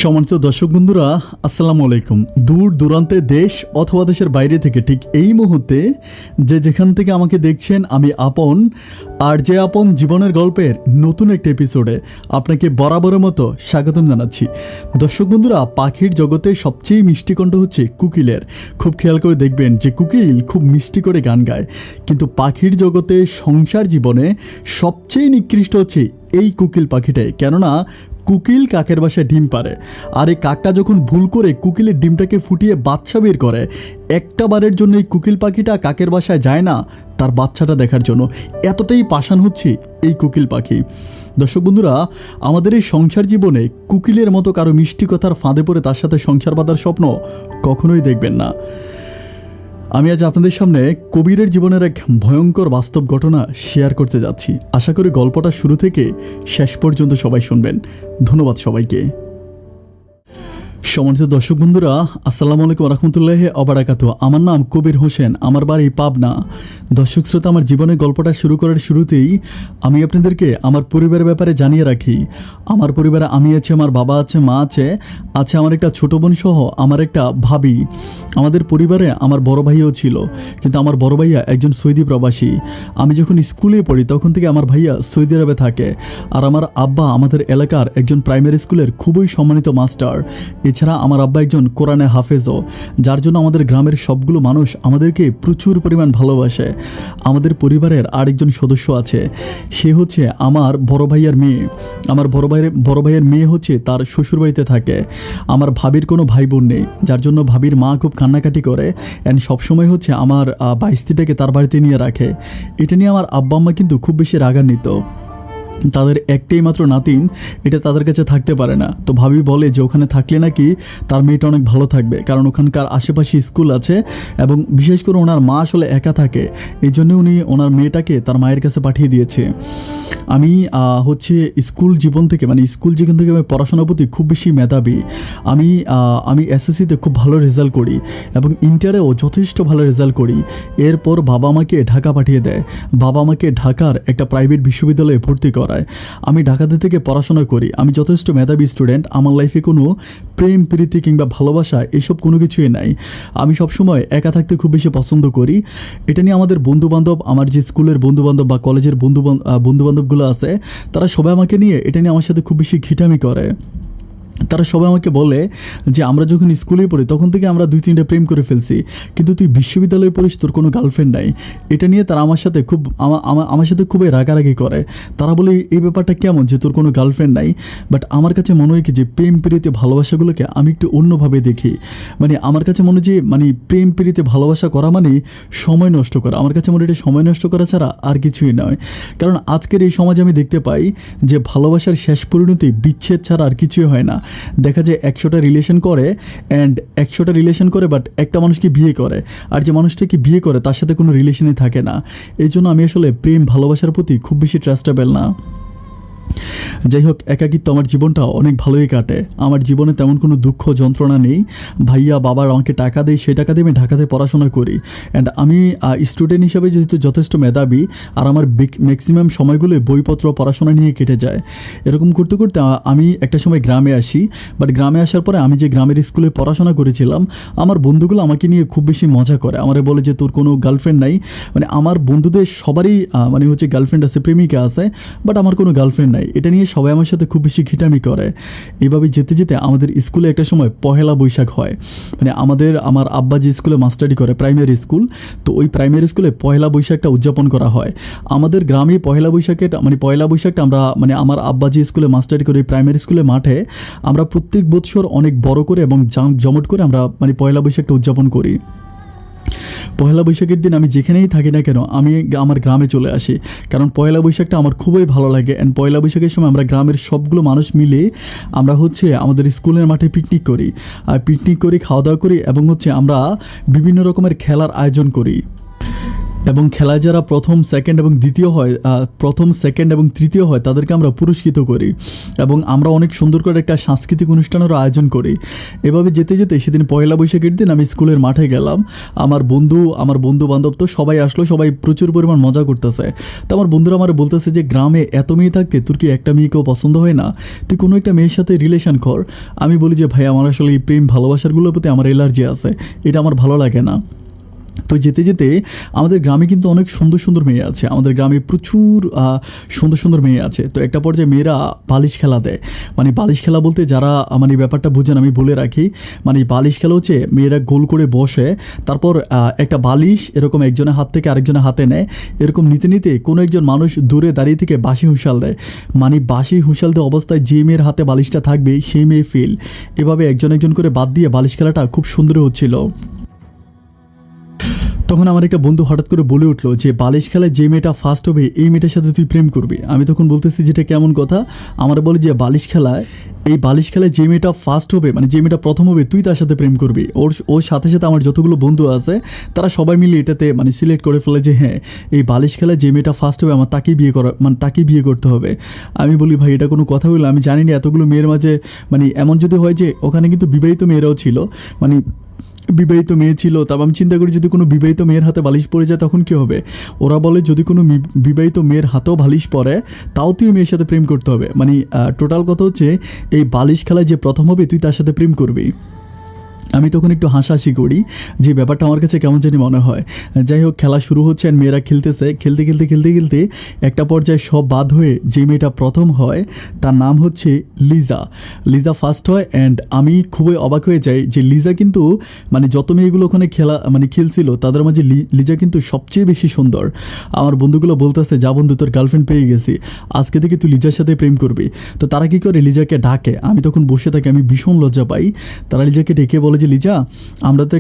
সম্মানিত দর্শক বন্ধুরা, আসসালামু আলাইকুম। দূর দূরান্তে দেশ অথবা দেশের বাইরে থেকে ঠিক এই মুহূর্তে যেখান থেকে আমাকে দেখছেন, আমি আপন আর যে আপন জীবনের গল্পের নতুন একটা এপিসোডে আপনাকে বরাবরের মতো স্বাগতম জানাচ্ছি। দর্শক বন্ধুরা, পাখির জগতে সবচেয়ে মিষ্টি কণ্ঠ হচ্ছে কোকিলের। খুব খেয়াল করে দেখবেন যে কোকিল খুব মিষ্টি করে গান গায়, কিন্তু পাখির জগতে সংসার জীবনে সবচেয়ে নিকৃষ্ট হচ্ছে এই কোকিল পাখিটাই। কেননা কোকিল কাকের বাসায় ডিম পারে, আর এই কাকটা যখন ভুল করে কোকিলের ডিমটাকে ফুটিয়ে বাচ্চা বের করে, একটা বারের জন্য এই কোকিল পাখিটা কাকের বাসায় যায় না তার বাচ্চাটা দেখার জন্য। এতটাই পাষাণ হচ্ছে এই কোকিল পাখি। দর্শক বন্ধুরা, আমাদের এই সংসার জীবনে কোকিলের মতো কারো মিষ্টি কথার ফাঁদে পড়ে তার সাথে সংসার বাঁধার স্বপ্ন কখনোই দেখবেন না। আমি আজ আপনাদের সামনে কবিরের জীবনের এক ভয়ঙ্কর বাস্তব ঘটনা শেয়ার করতে যাচ্ছি। আশা করি গল্পটা শুরু থেকে শেষ পর্যন্ত সবাই শুনবেন। ধন্যবাদ সবাইকে। সম্মানিত দর্শক বন্ধুরা, আসসালামু আলাইকুম রহমতুল্লাহি অবারাকাতু। আমার নাম কবির হোসেন, আমার বাড়ি পাবনা। দর্শক শ্রোতা, আমার জীবনের গল্পটা শুরু করার শুরুতেই আমি আপনাদেরকে আমার পরিবারের ব্যাপারে জানিয়ে রাখি। আমার পরিবারে আমি আছে, আমার বাবা আছে, মা আছে, আমার একটা ছোটো বোন সহ আমার একটা ভাবি। আমাদের পরিবারে আমার বড় ভাইও ছিল, কিন্তু আমার বড় ভাইয়া একজন সৌদি প্রবাসী। আমি যখন স্কুলে পড়ি তখন থেকে আমার ভাইয়া সৌদি আরবে থাকে, আর আমার আব্বা আমাদের এলাকার একজন প্রাইমারি স্কুলের খুবই সম্মানিত মাস্টার। এছাড়া আমার আব্বা একজন কোরআনে হাফেজও, যার জন্য আমাদের গ্রামের সবগুলো মানুষ আমাদেরকে প্রচুর পরিমাণ ভালোবাসে। আমাদের পরিবারের আরেকজন সদস্য আছে, সে হচ্ছে আমার বড় ভাইয়ের মেয়ে। আমার বড় ভাইয়ের মেয়ে হচ্ছে তার শ্বশুরবাড়িতে থাকে। আমার ভাবির কোনো ভাই বোন নেই, যার জন্য ভাবির মা খুব কান্নাকাটি করে অ্যান্ড সবসময় হচ্ছে আমার বাইস্তিটাকে তার বাড়িতে নিয়ে রাখে। এটা নিয়ে আমার আব্বা আম্মা কিন্তু খুব বেশি রাগান্বিত। তাদের একটাই মাত্র নাতিন, এটা তাদের কাছে থাকতে পারে না। তো ভাবি বলে যে ওখানে থাকলে নাকি তার মেয়েটা অনেক ভালো থাকবে, কারণ ওখানকার আশেপাশে স্কুল আছে এবং বিশেষ করে ওনার মা আসলে একা থাকে, এই জন্য উনি ওনার মেয়েটাকে তার মায়ের কাছে পাঠিয়ে দিয়েছে। আমি হচ্ছে স্কুল জীবন থেকে আমি পড়াশোনার প্রতি খুব বেশি মেধাবী। আমি এসএসসিতে খুব ভালো রেজাল্ট করি এবং ইন্টারেও যথেষ্ট ভালো রেজাল্ট করি। এরপর বাবা আমাকে ঢাকা পাঠিয়ে দেয়। বাবা আমাকে ঢাকার একটা প্রাইভেট বিশ্ববিদ্যালয়ে ভর্তি করায়। আমি ঢাকাতে থেকে পড়াশোনা করি। আমি যথেষ্ট মেধাবী স্টুডেন্ট। আমার লাইফে কোনো প্রেম প্রীতি কিংবা ভালোবাসা এসব কোনো কিছুই নাই। আমি সবসময় একা থাকতে খুব বেশি পছন্দ করি। এটা নিয়ে আমাদের বন্ধুবান্ধব, আমার যে স্কুলের বন্ধুবান্ধব বা কলেজের বন্ধুবান্ধবগুলো আছে, তারা সবাই আমাকে নিয়ে এটা নিয়ে আমার সাথে খুব বেশি খিটামি করে। তারা সবাই আমাকে বলে যে আমরা যখন স্কুলে পড়ি তখন থেকে আমরা 2-3টা প্রেম করে ফেলছি, কিন্তু তুই বিশ্ববিদ্যালয়ে পড়িস, তোর কোনো গার্লফ্রেন্ড নাই। এটা নিয়ে তারা আমার সাথে খুবই রাগারাগি করে। তারা বলে এই ব্যাপারটা কেমন যে তোর কোনো গার্লফ্রেন্ড নাই। বাট আমার কাছে মনে হয় কি যে প্রেম প্রীতি ভালোবাসাগুলোকে আমি একটু অন্যভাবে দেখি। আমার কাছে মনে হয় যে প্রেম প্রীতি ভালোবাসা করা মানে সময় নষ্ট করা। আমার কাছে মনে হয় এটা সময় নষ্ট করা ছাড়া আর কিছুই নয়। কারণ আজকের এই সমাজে আমি দেখতে পাই যে ভালোবাসার শেষ পরিণতি বিচ্ছেদ ছাড়া আর কিছুই হয় না। দেখা যায় 100টা রিলেশন করে বাট একটা মানুষকে বিয়ে করে, আর যে মানুষটাকে বিয়ে করে তার সাথে কোনো রিলেশনই থাকে না। এই জন্য আমি আসলে প্রেম ভালোবাসার প্রতি খুব বেশি ট্রাস্টেবল না। যাই হোক, একাকিত্ব আমার জীবনটা অনেক ভালোই কাটে। আমার জীবনে তেমন কোনো দুঃখ যন্ত্রণা নেই। ভাইয়া বাবার আমাকে টাকা দেয়, সেই টাকা দিয়ে আমি ঢাকাতে পড়াশোনা করি। অ্যান্ড আমি স্টুডেন্ট হিসেবে যেহেতু যথেষ্ট মেধাবী, আর আমার ম্যাক্সিমাম সময়গুলো বইপত্র পড়াশোনা নিয়ে কেটে যায়। এরকম করতে করতে আমি একটা সময় গ্রামে আসি। বাট গ্রামে আসার পরে আমি যে গ্রামের স্কুলে পড়াশোনা করেছিলাম, আমার বন্ধুগুলো আমাকে নিয়ে খুব বেশি মজা করে। আমারে বলে যে তোর কোনো গার্লফ্রেন্ড নাই। আমার বন্ধুদের সবারই গার্লফ্রেন্ড আছে, প্রেমিকা আছে, বাট আমার কোনো গার্লফ্রেন্ড নাই। এটা নিয়ে সবাই আমার সাথে খুব বেশি খিটামি করে। এভাবে যেতে যেতে আমাদের স্কুলে একটা সময় পহেলা বৈশাখ হয়। আমার আব্বা যে স্কুলে মাস্টারি করে, প্রাইমারি স্কুল, তো ওই প্রাইমারি স্কুলে পহেলা বৈশাখটা উদযাপন করা হয়। আমাদের গ্রামে পহেলা বৈশাখটা আমরা আমার আব্বা যে স্কুলে মাস্টারি করে প্রাইমারি স্কুলে মাঠে আমরা প্রত্যেক বছর অনেক বড় করে এবং জমট করে আমরা পহেলা বৈশাখটা উদযাপন করি। পয়লা বৈশাখের দিন আমি যেখানেই থাকি না কেন আমি আমার গ্রামে চলে আসি, কারণ পয়লা বৈশাখটা আমার খুবই ভালো লাগে। অ্যান্ড পয়লা বৈশাখের সময় আমরা গ্রামের সবগুলো মানুষ মিলে আমরা আমাদের স্কুলের মাঠে পিকনিক করি, খাওয়া দাওয়া করি এবং আমরা বিভিন্ন রকমের খেলার আয়োজন করি। এবং খেলায় যারা প্রথম সেকেন্ড এবং দ্বিতীয় হয় প্রথম সেকেন্ড এবং তৃতীয় হয় তাদেরকে আমরা পুরস্কৃত করি এবং আমরা অনেক সুন্দর করে একটা সাংস্কৃতিক অনুষ্ঠানেরও আয়োজন করি। এভাবে যেতে যেতে সেদিন পয়লা বৈশাখের দিন আমি স্কুলের মাঠে গেলাম। আমার বন্ধু বান্ধব তো সবাই আসলো, সবাই প্রচুর পরিমাণ মজা করতেছে। তো আমার বন্ধুরা আমার বলতেছে যে গ্রামে এত মেয়ে থাকতে তোর কি একটা মেয়েকেও পছন্দ হয় না, তুই কোনো একটা মেয়ের সাথে রিলেশন কর। আমি বলি যে ভাই আমার আসলে এই প্রেম ভালোবাসারগুলোর প্রতি আমার এলার্জি আছে, এটা আমার ভালো লাগে না। তো যেতে যেতে আমাদের গ্রামে কিন্তু অনেক সুন্দর সুন্দর মেয়ে আছে, আমাদের গ্রামে প্রচুর সুন্দর সুন্দর মেয়ে আছে। তো একটা পর্যায়ে মেয়েরা বালিশ খেলা দেয়, মানে বালিশ খেলা বলতে যারা মানে ব্যাপারটা বুঝেন আমি বলে রাখি, মানে বালিশ খেলা হচ্ছে মেয়েরা গোল করে বসে, তারপর একটা বালিশ এরকম একজনের হাত থেকে আরেকজনের হাতে নেয়, এরকম নিতে নিতে কোনো একজন মানুষ দূরে দাঁড়িয়ে থেকে বাঁশি হুঁশাল দেয়, মানে বাঁশি হুঁশাল দেওয়া অবস্থায় যে মেয়ের হাতে বালিশটা থাকবে সেই মেয়ে ফেল। এভাবে একজন একজন করে বাদ দিয়ে বালিশ খেলাটা খুব সুন্দর হচ্ছিল। তখন আমার একটা বন্ধু হঠাৎ করে বলে উঠলো যে বালিশ খেলায় যে মেয়েটা ফার্স্ট হবে এই মেয়েটার সাথে তুই প্রেম করবি। আমি তখন বলতেছি যেটা কেমন কথা, আমার বলে যে বালিশ খেলায় যে মেয়েটা ফার্স্ট হবে, মানে যে মেয়েটা প্রথম হবে তুই তার সাথে প্রেম করবি। ওর সাথে সাথে আমার যতগুলো বন্ধু আছে তারা সবাই মিলে এটাতে মানে সিলেক্ট করে ফেলে যে হ্যাঁ এই বালিশ খেলায় যে মেয়েটা ফার্স্ট হবে আমার তাকেই বিয়ে করতে হবে। আমি বলি ভাই এটা কোনো কথা হলো, আমি জানি না এতগুলো মেয়ের মাঝে মানে এমন যদি হয় যে ওখানে কিন্তু বিবাহিত মেয়েরাও ছিল, মানে বিবাহিত মেয়ে ছিল। তারপর আমি চিন্তা করি যদি কোনো বিবাহিত মেয়ের হাতে বালিশ পড়ে যায় তখন কী হবে। ওরা বলে যদি কোনো বিবাহিত মেয়ের হাতেও বালিশ পড়ে তাও তুই মেয়ের সাথে প্রেম করতে হবে, মানে টোটাল কথা হচ্ছে এই বালিশ খেলায় যে প্রথম হবে তুই তার সাথে প্রেম করবি। আমি তখন একটু হাসাহাসি করি যে ব্যাপারটা আমার কাছে কেমন জানি মনে হয়। যাই হোক খেলা শুরু হচ্ছে আর মেয়েরা খেলতেছে, খেলতে খেলতে খেলতে খেলতে একটা পর্যায়ে সব বাদ হয়ে যে মেয়েটা প্রথম হয় তার নাম হচ্ছে লিজা ফার্স্ট হয়। অ্যান্ড আমি খুবই অবাক হয়ে যাই যে লিজা কিন্তু মানে যত মেয়েগুলো ওখানে খেলছিল তাদের মাঝে লিজা কিন্তু সবচেয়ে বেশি সুন্দর। আমার বন্ধুগুলো বলতেছে যা বন্ধু তোর গার্লফ্রেন্ড পেয়ে গেছি, আজকে থেকে তুই লিজার সাথে প্রেম করবি। তো তারা কী করে লিজাকে ডাকে, আমি তখন বসে থাকি, আমি ভীষণ লজ্জা পাই। তারা লিজাকে ডেকে বলে যে লিজা আমরা তো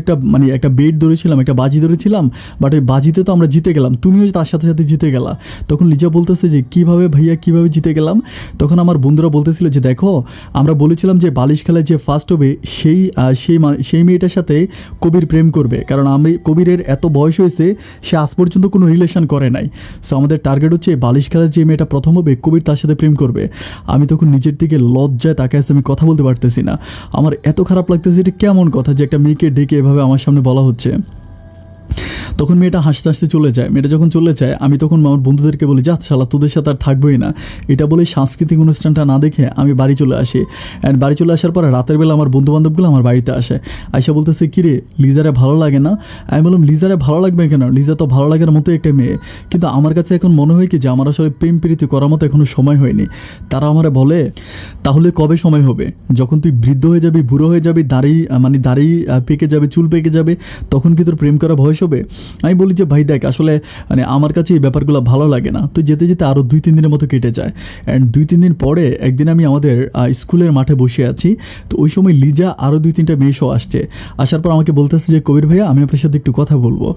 একটা বেট ধরেছিলাম, একটা বাজি ধরেছিলাম, বাট ওই বাজিতে তো আমরা জিতে গেলাম, তুমিও তার সাথে সাথে জিতে গেলা। তখন লিজা বলতেছে যে কীভাবে ভাইয়া কীভাবে জিতে গেলাম। তখন আমার বন্ধুরা বলতেছিল যে দেখো আমরা বলেছিলাম যে বালিশ খেলায় যে ফার্স্ট হবে সেই মেয়েটার সাথে কবির প্রেম করবে, কারণ কবিরের এত বয়স হয়েছে সে আজ পর্যন্ত কোনো রিলেশন করে নাই। সো আমাদের টার্গেট হচ্ছে বালিশ খেলায় যে মেয়েটা প্রথম হবে কবির তার সাথে প্রেম করবে। আমি তখন নিজের দিকে লজ্জায় তাকায় আমি কথা বলতে পারতেছি না, আমার এত খারাপ লাগতেছে এটা কেমন কথা যে একটা মেয়েকে ডেকে এভাবে আমার সামনে বলা হচ্ছে। তখন মেয়েটা হাসতে হাসতে চলে যায়। মেয়েটা যখন চলে যায় আমি তখন আমার বন্ধুদেরকে বলি যা শালা তোদের সাথে আর থাকবোই না। এটা বলে সাংস্কৃতিক অনুষ্ঠানটা না দেখে আমি বাড়ি চলে আসি। অ্যান্ড বাড়ি চলে আসার পরে রাতের বেলা আমার বন্ধুবান্ধবগুলো আমার বাড়িতে আসে, আয়সা বলতেছে কিরে লিজারে ভালো লাগে না। আমি বললাম লিজারে ভালো লাগবে কেন, লিজা তো ভালো লাগার মতো একটা মেয়ে, কিন্তু আমার কাছে এখন মনে হয় কি যে আমার আসলে প্রেম প্রীতি করার মতো এখনও সময় হয়নি। তারা আমারে বলে তাহলে কবে সময় হবে, যখন তুই বৃদ্ধ হয়ে যাবি, বুড়ো হয়ে যাবি, দাড়ি পেকে যাবে, চুল পেকে যাবে, তখন কি তোর প্রেম করা বয়স হবে। আমি বলি যে ভাই দেখ আসলে মানে আমার কাছে এই ব্যাপারগুলো ভালো লাগে না। তো যেতে যেতে আরও 2-3 দিনের মতো কেটে যায়। অ্যান্ড 2-3 দিন পরে একদিন আমি আমাদের স্কুলের মাঠে বসে আছি, তো ওই সময় লিজা আরও 2-3টা মেয়ে শো আসছে। আসার পর আমাকে বলতেছে যে কবির ভাইয়া আমি আপনার সাথে একটু কথা বলবো।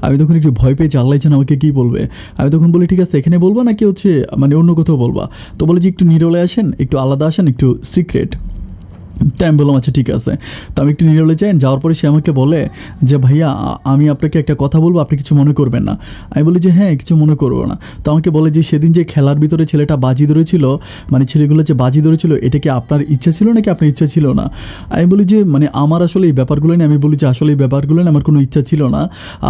আমি তখন একটু ভয় পেয়েছি, আল্লাহ জানে আমাকে কী বলবে। আমি তখন বলি ঠিক আছে এখানে বলবো নাকি হচ্ছে মানে অন্য কোথাও বলবা। তো বলে যে একটু নিরলে আসেন, একটু আলাদা আসেন, একটু সিক্রেট। তাই আমি বললাম আচ্ছা ঠিক আছে। তো আমি একটু নিরলে যাই, যাওয়ার পরে সে আমাকে বলে যে ভাইয়া আমি আপনাকে একটা কথা বলবো, আপনি কিছু মনে করবেন না। আমি বলি যে হ্যাঁ কিছু মনে করবো না। তো আমাকে বলে যে সেদিন যে খেলার ভিতরে ছেলেটা বাজি ধরেছিল, মানে ছেলেগুলো যে বাজি ধরেছিল এটা কি আপনার ইচ্ছা ছিল নাকি আপনার ইচ্ছা ছিল না। আমি বলি যে মানে আমার আসলে এই ব্যাপারগুলো নিয়ে আমি বলি যে আসলে এই ব্যাপারগুলো নিয়ে আমার কোনো ইচ্ছা ছিল না।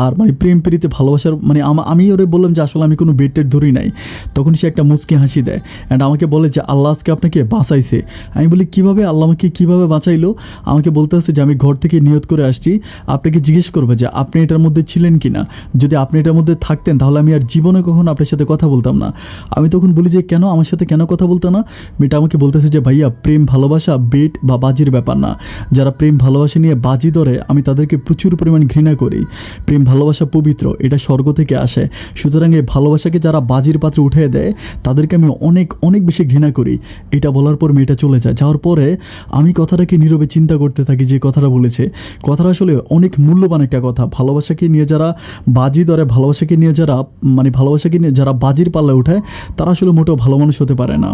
আর মানে প্রেম প্রীতি ভালোবাসার মানে আমি ওরে বললাম যে আসলে আমি কোনো বেড টেড ধরি নাই। তখন সে একটা মুচকি হাসি দেয় অ্যান্ড আমাকে বলে যে আল্লাহ আজকে আপনাকে বাঁচাইছে। আমি বলি কীভাবে, আল্লাহ আমাকে কীভাবে বাঁচাইলো। আমাকে বলতে হচ্ছে যে আমি ঘর থেকে নিয়ত করে আসছি, আপনাকে জিজ্ঞেস করবো যে আপনি এটার মধ্যে ছিলেন কি না, যদি আপনি এটার মধ্যে থাকতেন তাহলে আমি আর জীবনে কখনো আপনার সাথে কথা বলতাম না। আমি তখন বলি যে কেন আমার সাথে কেন কথা বলতো না। মেয়েটা আমাকে বলতেছে যে ভাইয়া প্রেম ভালোবাসা বেট বা বাজির ব্যাপার না, যারা প্রেম ভালোবাসা নিয়ে বাজি ধরে আমি তাদেরকে প্রচুর পরিমাণ ঘৃণা করি। প্রেম ভালোবাসা পবিত্র, এটা স্বর্গ থেকে আসে, সুতরাং এই ভালোবাসাকে যারা বাজির পাত্রে উঠিয়ে দেয় তাদেরকে আমি অনেক অনেক বেশি ঘৃণা করি। এটা বলার পর মেয়েটা চলে যায়। যাওয়ার পরে আমি কথাটাকে নীরবে চিন্তা করতে থাকি যে কথাটা বলেছে, কথাটা আসলে অনেক মূল্যবান একটা কথা। ভালোবাসাকে নিয়ে যারা বাজি ধরে, ভালোবাসাকে নিয়ে যারা বাজির পাল্লায় উঠায় তারা আসলে মোটেও ভালো মানুষ হতে পারে না।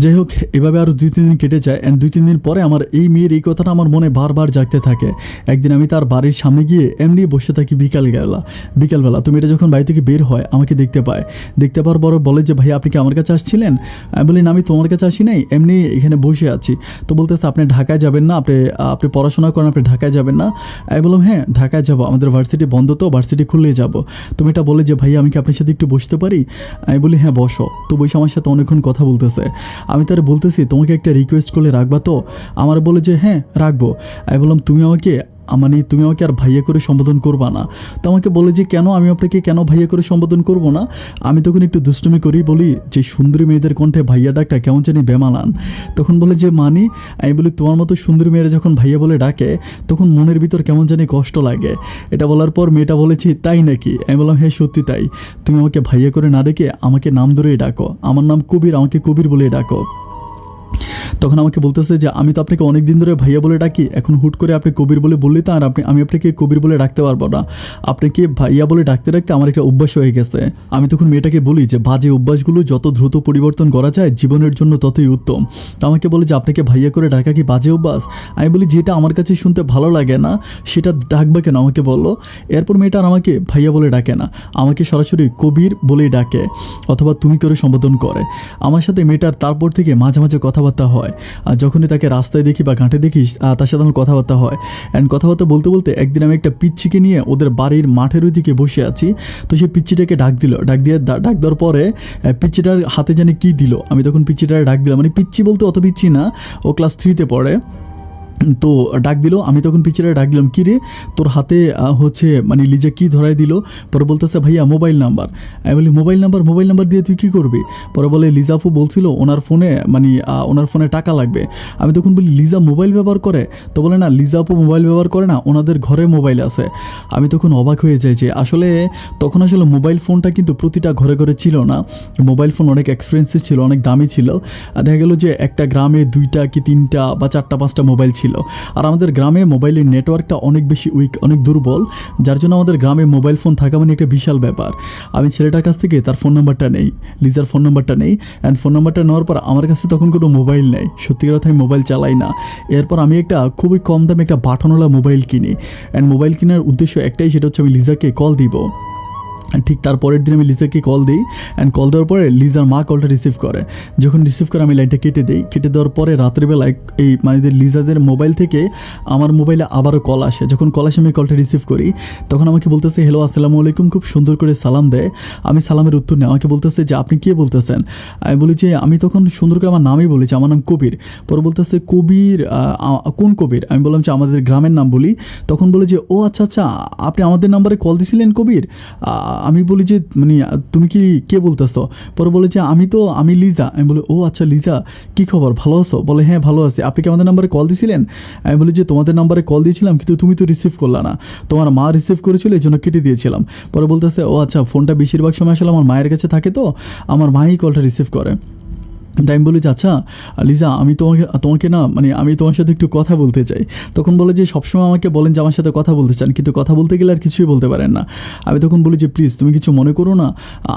যাই হোক, এভাবে আরও 2-3 দিন কেটে যায়। অ্যান্ড 2-3 দিন পরে আমার এই মেয়ের এই কথাটা আমার মনে বারবার জাগতে থাকে। একদিন আমি তার বাড়ির সামনে গিয়ে এমনি বসে থাকি বিকালবেলা। তো মেয়েটা যখন বাড়ি থেকে বের হয় আমাকে দেখতে পায়। দেখতে পাওয়ার পরে বলে যে ভাই আপনি কি আমার কাছে আসছিলেন? আমি বলি না, আমি তোমার কাছে আসি নাই, এমনি এখানে বসে আছি। তো বলতেছে আপনি ঢাকায় যাবেন না, আপনি পড়াশোনা করেন, আপনি ঢাকায় যাবেন না? আমি বললাম হ্যাঁ ঢাকায় যাবো, আমাদের ভার্সিটি বন্ধ, তো ভার্সিটি খুললেই যাবো। তো মেয়েটা বলে যে ভাই আমি কি আপনার সাথে একটু বসতে পারি? আমি বলি হ্যাঁ বসো। তো বসে আমার সাথে অনেকক্ষণ কথা বলতেছে। আমি তার বলতেছি তোমাকে একটা রিকোয়েস্ট করলে রাখবা তো? আমার বলে যে হ্যাঁ রাখবো। আমি বললাম তুমি আমাকে আর ভাইয়া করে সম্বোধন করবা না। তো আমাকে বলে যে কেন, আমি আপনাকে কেন ভাইয়া করে সম্বোধন করব না? আমি তখন একটু দুষ্টুমি করি, বলি যে সুন্দরী মেয়েদের কণ্ঠে ভাইয়া ডাকটা কেমন জানি বেমানান। তখন বলে যে মানি? আমি বলি তোমার মতো সুন্দরী মেয়েরা যখন ভাইয়া বলে ডাকে তখন মনের ভিতর কেমন জানি কষ্ট লাগে। এটা বলার পর মেয়েটা বলেছি তাই নাকি? আমি বললাম হ্যাঁ সত্যি তাই, তুমি আমাকে ভাইয়া করে না ডেকে আমাকে নাম ধরেই ডাকো, আমার নাম কবির, আমাকে কবির বলে ডাকো। তখন আমাকে বলতেছে যে আমি তো আপনাকে অনেক দিন ধরে ভাইয়া বলে ডাকি, এখন হুট করে আপনি কবির বলে বললে তো আর আমি আপনাকে কবির বলে ডাকতে পারবো না। আপনাকে ভাইয়া বলে ডাকতে ডাকতে আমার একটা অভ্যাস হয়ে গেছে। আমি তখন মেয়েটাকে বলি যে বাজে অভ্যাসগুলো যত দ্রুত পরিবর্তন করা যায় জীবনের জন্য ততই উত্তম। তো আমাকে বলে যে আপনাকে ভাইয়া করে ডাকা কি বাজে অভ্যাস? আমি বলি যেটা আমার কাছে শুনতে ভালো লাগে না সেটা ডাকবা কেন আমাকে বলো। এরপর মেয়েটা আর আমাকে ভাইয়া বলে ডাকে না, আমাকে সরাসরি কবির বলেই ডাকে অথবা তুমি করে সম্বোধন করে। আমার সাথে মেয়েটার তারপর থেকে মাঝে মাঝে কথাবার্তা হয়। আর যখনই তাকে রাস্তায় দেখি বা ঘাটে দেখি তার সাথে আমার কথাবার্তা হয়। অ্যান্ড কথাবার্তা বলতে বলতে একদিন আমি একটা পিচ্চিকে নিয়ে ওদের বাড়ির মাঠের ওইদিকে বসে আছি। তো সেই পিচ্চিটাকে ডাক দেওয়ার পরে পিচ্চিটার হাতে জানি কী দিল। আমি তখন পিচ্চিটারে ডাক দিলাম, মানে পিচ্চি বলতে অত পিচ্চি না, ও ক্লাস 3-তে পড়ে। তো ডাক দিল, আমি তখন পিচ্চিটারে ডাক দিলাম কি রে তোর হাতে হচ্ছে মানে লিজা কী ধরাই দিল? পরে বলতেছে ভাইয়া মোবাইল নাম্বার। আমি বলি মোবাইল নাম্বার দিয়ে তুই কী করবি? পরে বলে লিজাফু বলছিল ওনার ফোনে টাকা লাগবে। আমি তখন বলি লিজা মোবাইল ব্যবহার করে? তো বলে না লিজাফু মোবাইল ব্যবহার করে না, ওনাদের ঘরে মোবাইল আছে। আমি তখন অবাক হয়ে যাই যে তখন মোবাইল ফোনটা কিন্তু প্রতিটা ঘরে ঘরে ছিল না। মোবাইল ফোন অনেক এক্সপেন্সিভ ছিল, অনেক দামি ছিল। দেখা গেল যে একটা গ্রামে 2টা কি 3টা বা 4টা 5টা মোবাইল ছিল। আর আমাদের গ্রামে মোবাইলের নেটওয়ার্কটা অনেক বেশি উইক, অনেক দুর্বল, যার জন্য আমাদের গ্রামে মোবাইল ফোন থাকা মানে একটা বিশাল ব্যাপার। আমি ছেলেটার কাছ থেকে তার ফোন নাম্বারটা নেই, লিজার ফোন নাম্বারটা নেই। অ্যান্ড ফোন নাম্বারটা নেওয়ার পর আমার কাছে তখন কোনো মোবাইল নেই, সত্যি কথা আমি মোবাইল চালাই না। এরপর আমি একটা খুবই কম দামে একটা বাটনওয়ালা মোবাইল কিনি। অ্যান্ড মোবাইল কেনার উদ্দেশ্য একটাই, সেটা হচ্ছে আমি লিজাকে কল দিব। ঠিক তার পরের দিন আমি লিজাকে কল দিই। অ্যান্ড কল দেওয়ার পরে লিজার মা কলটা রিসিভ করে। যখন রিসিভ করে আমি লাইনটা কেটে দিই। কেটে দেওয়ার পরে রাত্রিবেলায় এই মানে লিজাদের মোবাইল থেকে আমার মোবাইলে আবারও কল আসে। যখন কল আসে আমি কলটা রিসিভ করি। তখন আমাকে বলতেছে হ্যালো আসসালামু আলাইকুম, খুব সুন্দর করে সালাম দেয়। আমি সালামের উত্তর নেই। আমাকে বলতেছে যে আপনি কে বলতেছেন? আমি বলি যে আমি তখন সুন্দর করে আমার নামই বলেছি, আমার নাম কবির। পরে বলতেছে কবির? কোন কবির? আমি বললাম যে আমাদের গ্রামের নাম বলি। তখন বলে যে ও আচ্ছা আপনি আমাদের নাম্বারে কল দিছিলেন কবির? আমি বলি যে মানে তুমি কে বলতেছো? পরে বলে যে আমি লিজা। আমি বলি ও আচ্ছা লিজা, কী খবর, ভালো আছো? বলে হ্যাঁ ভালো আছি। আপনি কি আমাদের নাম্বারে কল দিয়েছিলেন? আমি বলি যে তোমাদের নাম্বারে কল দিয়েছিলাম কিন্তু তুমি তো রিসিভ করলা না, তোমার মা রিসিভ করেছিল এই জন্য কেটে দিয়েছিলাম। পরে বলতেছে ও আচ্ছা, ফোনটা বেশিরভাগ সময় আমার মায়ের কাছে থাকে, তো আমার মাই কলটা রিসিভ করে। তাই আমি বলি যে আচ্ছা লিজা, আমি তোমাকে না মানে আমি তোমার সাথে একটু কথা বলতে চাই। তখন বলে যে সবসময় আমাকে বলেন যে আমার সাথে কথা বলতে চান, কিন্তু কথা বলতে গেলে আর কিছুই বলতে পারেন না। আমি তখন বলি যে প্লিজ তুমি কিছু মনে করো না,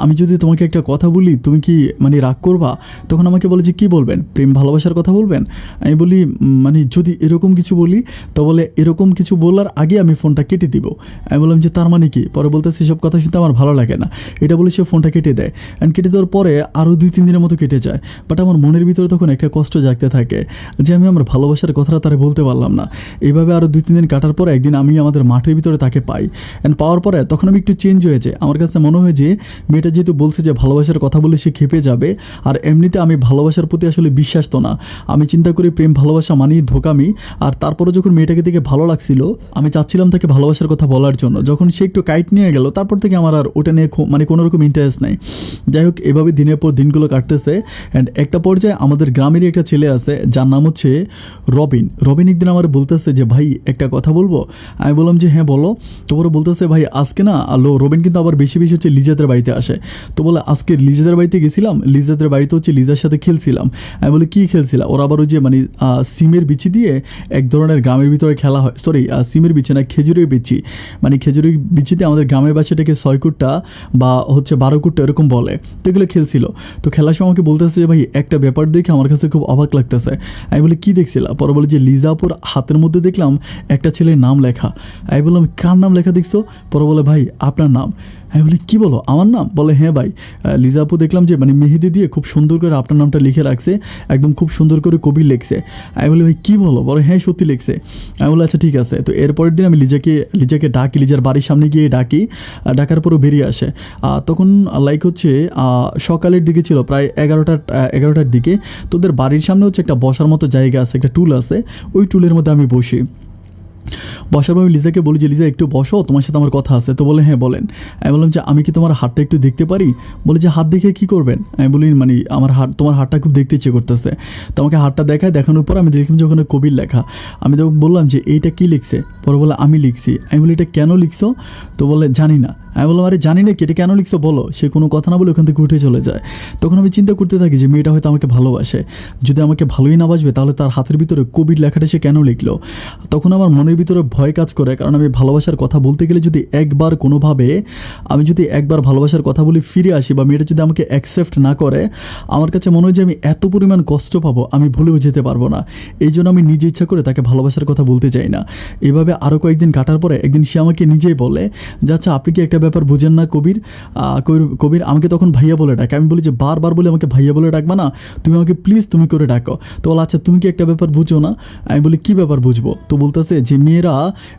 আমি যদি তোমাকে একটা কথা বলি তুমি কি মানে রাগ করবা? তখন আমাকে বলে যে কী বলবেন, প্রেম ভালোবাসার কথা বলবেন? আমি বলি মানে যদি এরকম কিছু বলি, তো বলে এরকম কিছু বলার আগে আমি ফোনটা কেটে দিব। আমি বললাম যে তার মানে কি? পরে বলতে সেসব কথা শুনতে আমার ভালো লাগে না, এটা বলে সে ফোনটা কেটে দেয়। অ্যান্ড কেটে দেওয়ার পরে আরও 2-3 দিনের মতো কেটে যায়। বাট আমার মনের ভিতরে তখন একটা কষ্ট জাগতে থাকে যে আমি আমার ভালোবাসার কথাটা তারা বলতে পারলাম না। এইভাবে আরও 2-3 দিন কাটার পরে একদিন আমি আমাদের মাঠের ভিতরে তাকে পাই। অ্যান্ড পাওয়ার পরে তখন আমি একটু চেঞ্জ হয়ে যাই। আমার কাছে মনে হয় যে মেয়েটা যেহেতু বলছে যে ভালোবাসার কথা বলে সে খেপে যাবে, আর এমনিতে আমি ভালোবাসার প্রতি আসলে বিশ্বাস তো না। আমি চিন্তা করি প্রেম ভালোবাসা মানেই ধোকামি। আর তারপরে যখন মেয়েটাকে দেখে ভালো লাগছিল, আমি চাচ্ছিলাম তাকে ভালোবাসার কথা বলার জন্য। যখন সে একটু কাইট নিয়ে গেল, তারপর থেকে আমার আর ওটা নিয়ে মানে কোনো রকম ইন্টারেস্ট নাই। যাই হোক, এভাবে দিনের পর দিনগুলো কাটতেছে। অ্যান্ড একটা পর্যায়ে আমাদের গ্রামেরই একটা ছেলে আছে যার নাম হচ্ছে রবিন একদিন আমার বলতেছে যে ভাই একটা কথা বলবো? আমি বললাম যে হ্যাঁ বলো। তো পরে বলতেছে ভাই আজকে না রবিন কিন্তু আবার বেশি হচ্ছে লিজাদের বাড়িতে আসে। তো বলে আজকে লিজাদের বাড়িতে গেছিলাম, লিজাদের বাড়িতে হচ্ছে লিজার সাথে খেলছিলাম। আমি বলি কী খেলছিলাম? ওরা আবার ওই যে মানে সিমের বিচি দিয়ে এক ধরনের গ্রামের ভিতরে খেলা হয়, সরি সিমের বিচি না, খেজুরের বিচি, মানে খেজুরের বিচিতে আমাদের গ্রামের বাসাটাকে 6 কুট্টা বা হচ্ছে 12 কুট্টা এরকম বলে। তো এগুলো খেলছিল। তো খেলার সময় আমাকে বলতেছে যে ভাই একটা ব্যাপার দেখে আমার কাছে খুব অবাক লাগতেছে। আমি বলি কী দেখছিলাম? পরে বলে যে লিজা আপুর হাতের মধ্যে দেখলাম একটা ছেলের নাম লেখা। আমি বললাম কার নাম লেখা দেখছো? পরে বলে ভাই আপনার নাম। আমি বলি কী বলো আমার নাম? বলে হ্যাঁ ভাই, লিজা আপু দেখলাম যে মানে মেহেদি দিয়ে খুব সুন্দর করে আপনার নামটা লিখে রাখছে, একদম খুব সুন্দর করে কবির লিখছে। আমি বলি ভাই কী বলো? বলে হ্যাঁ সত্যি লিখছে। আমি বলি আচ্ছা ঠিক আছে। তো এরপরের দিন আমি লিজাকে ডাকি, লিজার বাড়ির সামনে গিয়ে ডাকি, ডাকার পরও বেরিয়ে আসে। তখন লাইক হচ্ছে সকালের দিকে ছিল, প্রায় 11টার দিকে। তোদের বাড়ির সামনে হচ্ছে একটা বসার মতো জায়গা আছে, একটা টুল আছে, ওই টুলের মধ্যে আমি বসি। বসার পর আমি লিজাকে বলি যে লিজা একটু বসো, তোমার সাথে আমার কথা আছে। তো বলে হ্যাঁ বলেন। আমি বললাম যে আমি কি তোমার হাতটা একটু দেখতে পারি? বলে যে হাত দেখে কী করবেন? আমি বলি মানে আমার তোমার হাতটা খুব দেখতে ইচ্ছে করতেছে। তো আমাকে হাতটা দেখায়, দেখানোর পর আমি দেখলাম যে ওখানে কবির লেখা। আমি তখন বললাম যে এইটা কী লিখছে? পরে বলে আমি লিখছি। আমি বলি এটা কেন লিখছো? তো বলে জানি না। আমি বললাম আরে জানি না কি, এটা কেন লিখছো বলো। সে কোনো কথা না বলে ওখান থেকে উঠে চলে যায়। তখন আমি চিন্তা করতে থাকি যে মেয়েটা হয়তো আমাকে ভালোবাসে, যদি আমাকে ভালোই না বাসবে তাহলে তার হাতের ভিতরে কবির লেখাটা সে কেন লিখলো? তখন আমার মনের ভিতরে ভয় কাজ করে, কারণ আমি ভালোবাসার কথা বলতে গেলে যদি একবার কোনোভাবে আমি যদি একবার ভালোবাসার কথা বলি ফিরে আসি, বা মেয়েটা যদি আমাকে অ্যাকসেপ্ট না করে, আমার কাছে মনে হয় যে আমি এত পরিমাণ কষ্ট পাবো আমি ভুলেও যেতে পারবো না। এই জন্য আমি নিজে ইচ্ছা করে তাকে ভালোবাসার কথা বলতে চাই না। এভাবে আরও কয়েকদিন কাটার পরে একদিন সে আমাকে নিজেই বলে যে আচ্ছা আপনি কি একটা ব্যাপার বুঝেন না কবির? কবির আমাকে তখন ভাইয়া বলে ডাকে। আমি বলি যে বারবার বলে আমাকে ভাইয়া বলে ডাকবা না, তুমি আমাকে প্লিজ তুমি করে ডাকো। তো বলো আচ্ছা তুমি কি একটা ব্যাপার বুঝো না? আমি বলি কী ব্যাপার বুঝবো? তো বলতেছে যে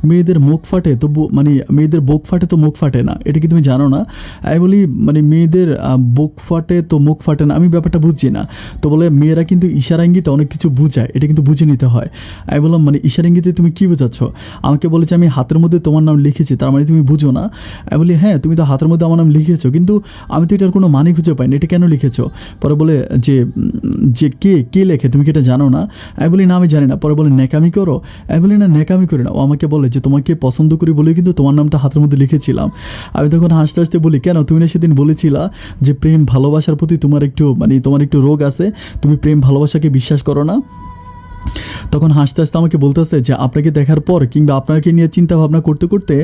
মেয়েদের মুখ ফাটে তো মানে মেয়েদের বুক ফাটে তো মুখ ফাটে না, এটা কি তুমি জানো না? আমি বলি মানে মেয়েদের বুক ফাটে তো মুখ ফাটে না, আমি ব্যাপারটা বুঝছি না। তো বলে মেয়েরা কিন্তু ইশারা ইঙ্গিতে অনেক কিছু বুঝায়, এটা কিন্তু বুঝে নিতে হয়। আমি বললাম মানে ইশারা ইঙ্গিতে তুমি কী বোঝাচ্ছ? আমাকে বলেছে আমি হাতের মধ্যে তোমার নাম লিখেছি, তার মানে তুমি বুঝো না? আমি বলি হ্যাঁ তুমি তো হাতের মধ্যে আমার নাম লিখেছো, কিন্তু আমি তো এটার কোনো মানে খুঁজে পাইনি, এটা কেন লিখেছো? পরে বলে যে যে কে লেখে তুমি কি এটা জানো না? আমি বলি না আমি জানি না। পরে বলে ন্যাকামি করো? আমি বলি না ন্যাকামি করি না। ও আমাকে বলে যে তোমাকে পছন্দ করি বলে কিন্তু তোমার নামটা হাতের মধ্যে লিখেছিলাম। আমি তখন হাসতে হাসতে বলি কেন, তুমি না সেদিন বলেছিলা যে প্রেম ভালোবাসার প্রতি তোমার একটু রোগ আছে, তুমি প্রেম ভালোবাসাকে বিশ্বাস করো না? তখন হাসতে হাসতে আমাকে বলতেছে যে আপনাকে দেখার পর কিংবা আপনাকে নিয়ে চিন্তা ভাবনা করতে করতে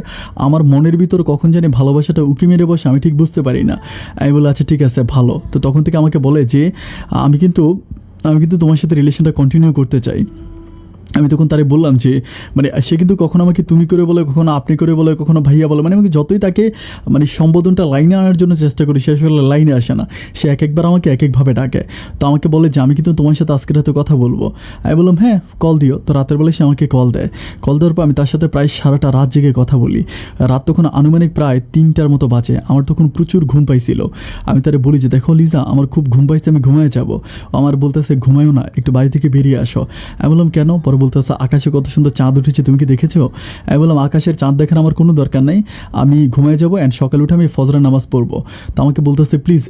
আমার মনের ভিতর কখন জানি ভালোবাসাটা উকি মেরে বসে, আমি ঠিক বুঝতে পারি না। আমি বলি আচ্ছা ঠিক আছে ভালো। তো তখন থেকে আমাকে বলে যে আমি কিন্তু তোমার সাথে রিলেশনটা কন্টিনিউ করতে চাই। আমি তখন তারে বললাম যে মানে সে কিন্তু কখনো আমাকে তুমি করে বলে, কখনো আপনি করে বলে, কখনো ভাইয়া বলে, মানে আমাকে যতই তাকে মানে সম্বোধনটা লাইনে আনার জন্য চেষ্টা করি সে আসলে লাইনে আসে না, সে এক একবার আমাকে এক একভাবে ডাকে। তো আমাকে বলে যে আমি কিন্তু তোমার সাথে আজকে রাতে কথা বলবো। আমি বললাম হ্যাঁ কল দিও। তো রাতের বেলায় সে আমাকে কল দেয়। কল দেওয়ার পর আমি তার সাথে প্রায় সারাটা রাত জেগে কথা বলি। রাত তখন আনুমানিক প্রায় 3টার মতো বাজে। আমার তখন প্রচুর ঘুম পাইছিল। আমি তারে বলি যে দেখো লিজা আমার খুব ঘুম পাইছে, আমি ঘুমায় যাবো। আমার বলতেছে ঘুমায়ও না, একটু বাড়ি থেকে বেরিয়ে আসো। আমি বললাম কেন? পরে বলতেছে আকাশে কত সুন্দর চাঁদ উঠেছে, তুমি কি দেখেছো? আমি বললাম আকাশের চাঁদ দেখার আমার কোনো দরকার নেই, আমি ঘুমায় যাবো অ্যান্ড সকালে উঠে আমি ফজরের নামাজ পড়বো। তো আমাকে বলতেছে প্লিজ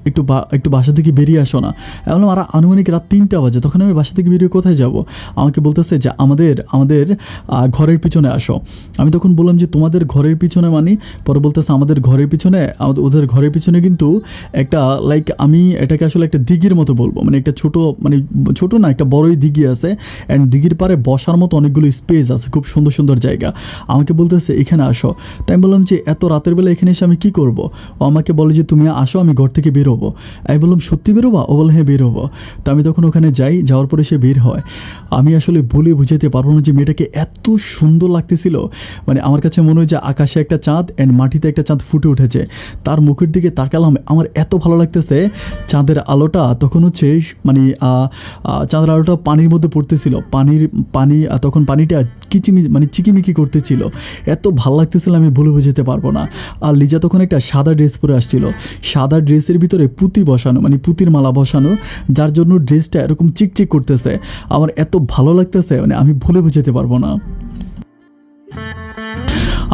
একটু বাসা থেকে বেরিয়ে আসো না। আমি বললাম আর আনুমানিক রাত 3টা বাজে, তখন আমি বাসা থেকে বেরিয়ে কোথায় যাব? আমাকে বলতেছে যে আমাদের ঘরের পিছনে আসো। আমি তখন বললাম যে তোমাদের ঘরের পিছনে মানে? পরে বলতেছে আমাদের ঘরের পিছনে, ওদের ঘরের পিছনে কিন্তু একটা লাইক আমি এটাকে আসলে একটা দিঘির মতো বলবো, মানে একটা ছোট না একটা বড়ই দিঘি আছে, অ্যান্ড দিঘির পারে বসার মতো অনেকগুলো স্পেস আছে, খুব সুন্দর সুন্দর জায়গা। আমাকে বলতেছে এখানে আসো। তাই আমি বললাম যে এত রাতের বেলা এখানে এসে আমি কী করবো? ও আমাকে বলে যে তুমি আসো, আমি ঘর থেকে বেরোবো। আমি বললাম সত্যি বেরোবা? ও বলে হ্যাঁ বেরোবো। তো আমি তখন ওখানে যাওয়ার পরে সে বের হয়। আমি আসলে বলে বুঝাতে পারবো না যে মেয়েটাকে এত সুন্দর লাগতেছিল, মানে আমার কাছে মনে হয় যে আকাশে একটা চাঁদ অ্যান্ড মাটিতে একটা চাঁদ ফুটে উঠেছে। তার মুখের দিকে তাকালাম, আমার এত ভালো লাগতেছে। চাঁদের আলোটা তখন হচ্ছে মানে চাঁদের আলোটা পানির মধ্যে পড়তেছিল, তখন পানিটা চিকিমিকি করতেছিল, এত ভালো লাগতেছিল আমি বলে বোঝাতে পারবো না। আর লিজা তখন একটা সাদা ড্রেস পরে আসছিল, সাদা ড্রেসের ভিতরে পুঁতি বসানো, মানে পুঁতির মালা বসানো, যার জন্য ড্রেসটা এরকম চিকচিক করতেছে। আমার এত ভালো লাগতেছে মানে আমি বলে বোঝাতে পারবো না।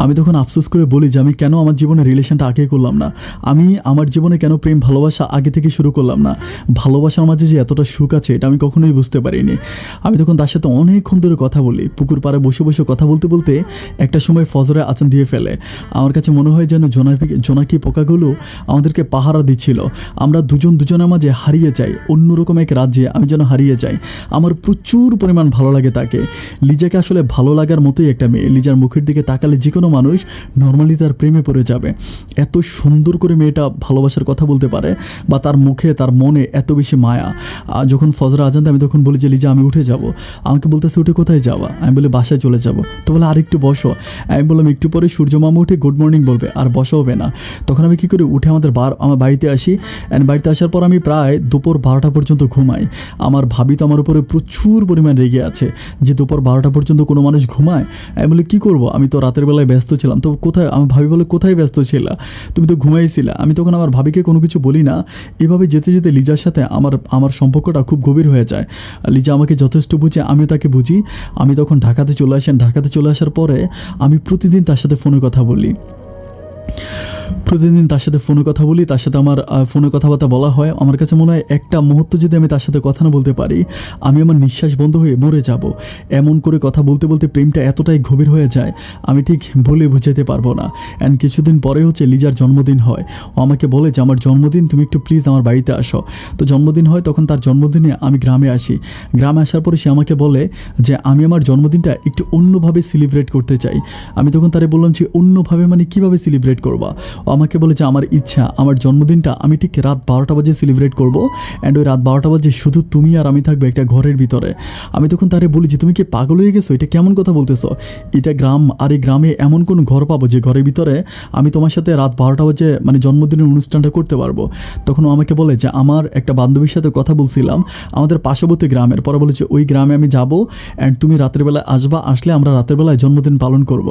আমি তখন আফসোস করে বলি যে আমি কেন আমার জীবনে রিলেশনটা আগে করলাম না, আমি আমার জীবনে কেন প্রেম ভালোবাসা আগে থেকে শুরু করলাম না। ভালোবাসার মাঝে যে এতটা সুখ আছে এটা আমি কখনোই বুঝতে পারিনি। আমি তখন তার সাথে অনেকক্ষণ ধরে কথা বলি, পুকুর পাড়ে বসে বসে কথা বলতে বলতে একটা সময় ফজরের আজান দিয়ে ফেলে। আমার কাছে মনে হয় যেন জোনাকি পোকাগুলো আমাদেরকে পাহারা দিচ্ছিল। আমরা দুজনের মাঝে হারিয়ে যাই, অন্যরকম এক রাজ্যে আমি যেন হারিয়ে যাই। আমার প্রচুর পরিমাণ ভালো লাগে তাকে। লিজাকে আসলে ভালো লাগার মতোই একটা মেয়ে, লিজার মুখের দিকে তাকালে যে কোনো কোনো মানুষ নর্মালি তার প্রেমে পড়ে যাবে। এত সুন্দর করে মেয়েটা ভালোবাসার কথা বলতে পারে বা তার মুখে তার মনে এত বেশি মায়া। যখন ফজর আজান দেয় আমি তখন বলি যে লিজা আমি উঠে যাব। আমাকে বলতেছে উঠে কোথায় যাওয়া? আমি বলি বাসায় চলে যাব। তো বলে আরেকটু বসো। আমি বললাম একটু পরে সূর্য মামা উঠে গুড মর্নিং বলবে, আর বসা হবে না। তখন আমি কী করি, উঠে আমার বাড়িতে আসি। অ্যান্ড বাড়িতে আসার পর আমি প্রায় দুপুর 12টা পর্যন্ত ঘুমাই। আমার ভাবি তো আমার উপরে প্রচুর পরিমাণ রেগে আছে যে দুপুর 12টা পর্যন্ত কোনো মানুষ ঘুমায়। আমি বলি কী করবো, আমি তো রাতের বেলায় ব্যস্ত ছিলাম। তো কোথায়, আমার ভাবি বলে কোথায় ব্যস্ত ছিলা, তুমি তো ঘুমাইছিলা। আমি তখন আমার ভাবিকে কোনো কিছু বলি না। এভাবে যেতে যেতে লিজার সাথে আমার সম্পর্কটা খুব গভীর হয়ে যায়। লিজা আমাকে যথেষ্ট বুঝে, আমিও তাকে বুঝি। আমি তখন ঢাকাতে চলে আসেন। ঢাকাতে চলে আসার পরে আমি প্রতিদিন তার সাথে ফোনে কথা বলি। তার সাথে আমার ফোনে কথাবার্তা বলা হয়। আমার কাছে মনে হয় একটা মুহূর্ত যদি আমি তার সাথে কথা না বলতে পারি, আমি আমার নিঃশ্বাস বন্ধ হয়ে মরে যাব। এমন করে কথা বলতে বলতে প্রেমটা এতটাই গভীর হয়ে যায়, আমি ঠিক বলে বুঝাতে পারবো না। অ্যান্ড কিছুদিন পরে হচ্ছে লিজার জন্মদিন হয়। ও আমাকে বলে যে আমার জন্মদিন, তুমি একটু প্লিজ আমার বাড়িতে আসো। তো জন্মদিন হয়, তখন তার জন্মদিনে আমি গ্রামে আসি। গ্রামে আসার পরে সে আমাকে বলে যে আমি আমার জন্মদিনটা একটু অন্যভাবে সেলিব্রেট করতে চাই। আমি তখন তারে বললাম যে অন্যভাবে মানে কীভাবে সেলিব্রেট করবা? আমাকে বলে যে আমার ইচ্ছা আমার জন্মদিনটা আমি ঠিক রাত 12টা বাজে সেলিব্রেট করবো। অ্যান্ড ওই রাত 12টা বাজে শুধু তুমি আর আমি থাকবো একটা ঘরের ভিতরে। আমি তখন তারে বলি যে তুমি কি পাগল হয়ে গেছো, এটা কেমন কথা বলতেছো? এটা গ্রাম, আর এই গ্রামে এমন কোন ঘর পাবো যে ঘরের ভিতরে আমি তোমার সাথে রাত 12টা বাজে মানে জন্মদিনের অনুষ্ঠানটা করতে পারবো? তখন ও আমাকে বলে যে আমার একটা বান্ধবীর সাথে কথা বলছিলাম আমাদের পার্শ্ববর্তী গ্রামের, পরে বলে যে ওই গ্রামে আমি যাবো অ্যান্ড তুমি রাতের বেলায় আসবা, আসলে আমরা রাতের বেলায় জন্মদিন পালন করব।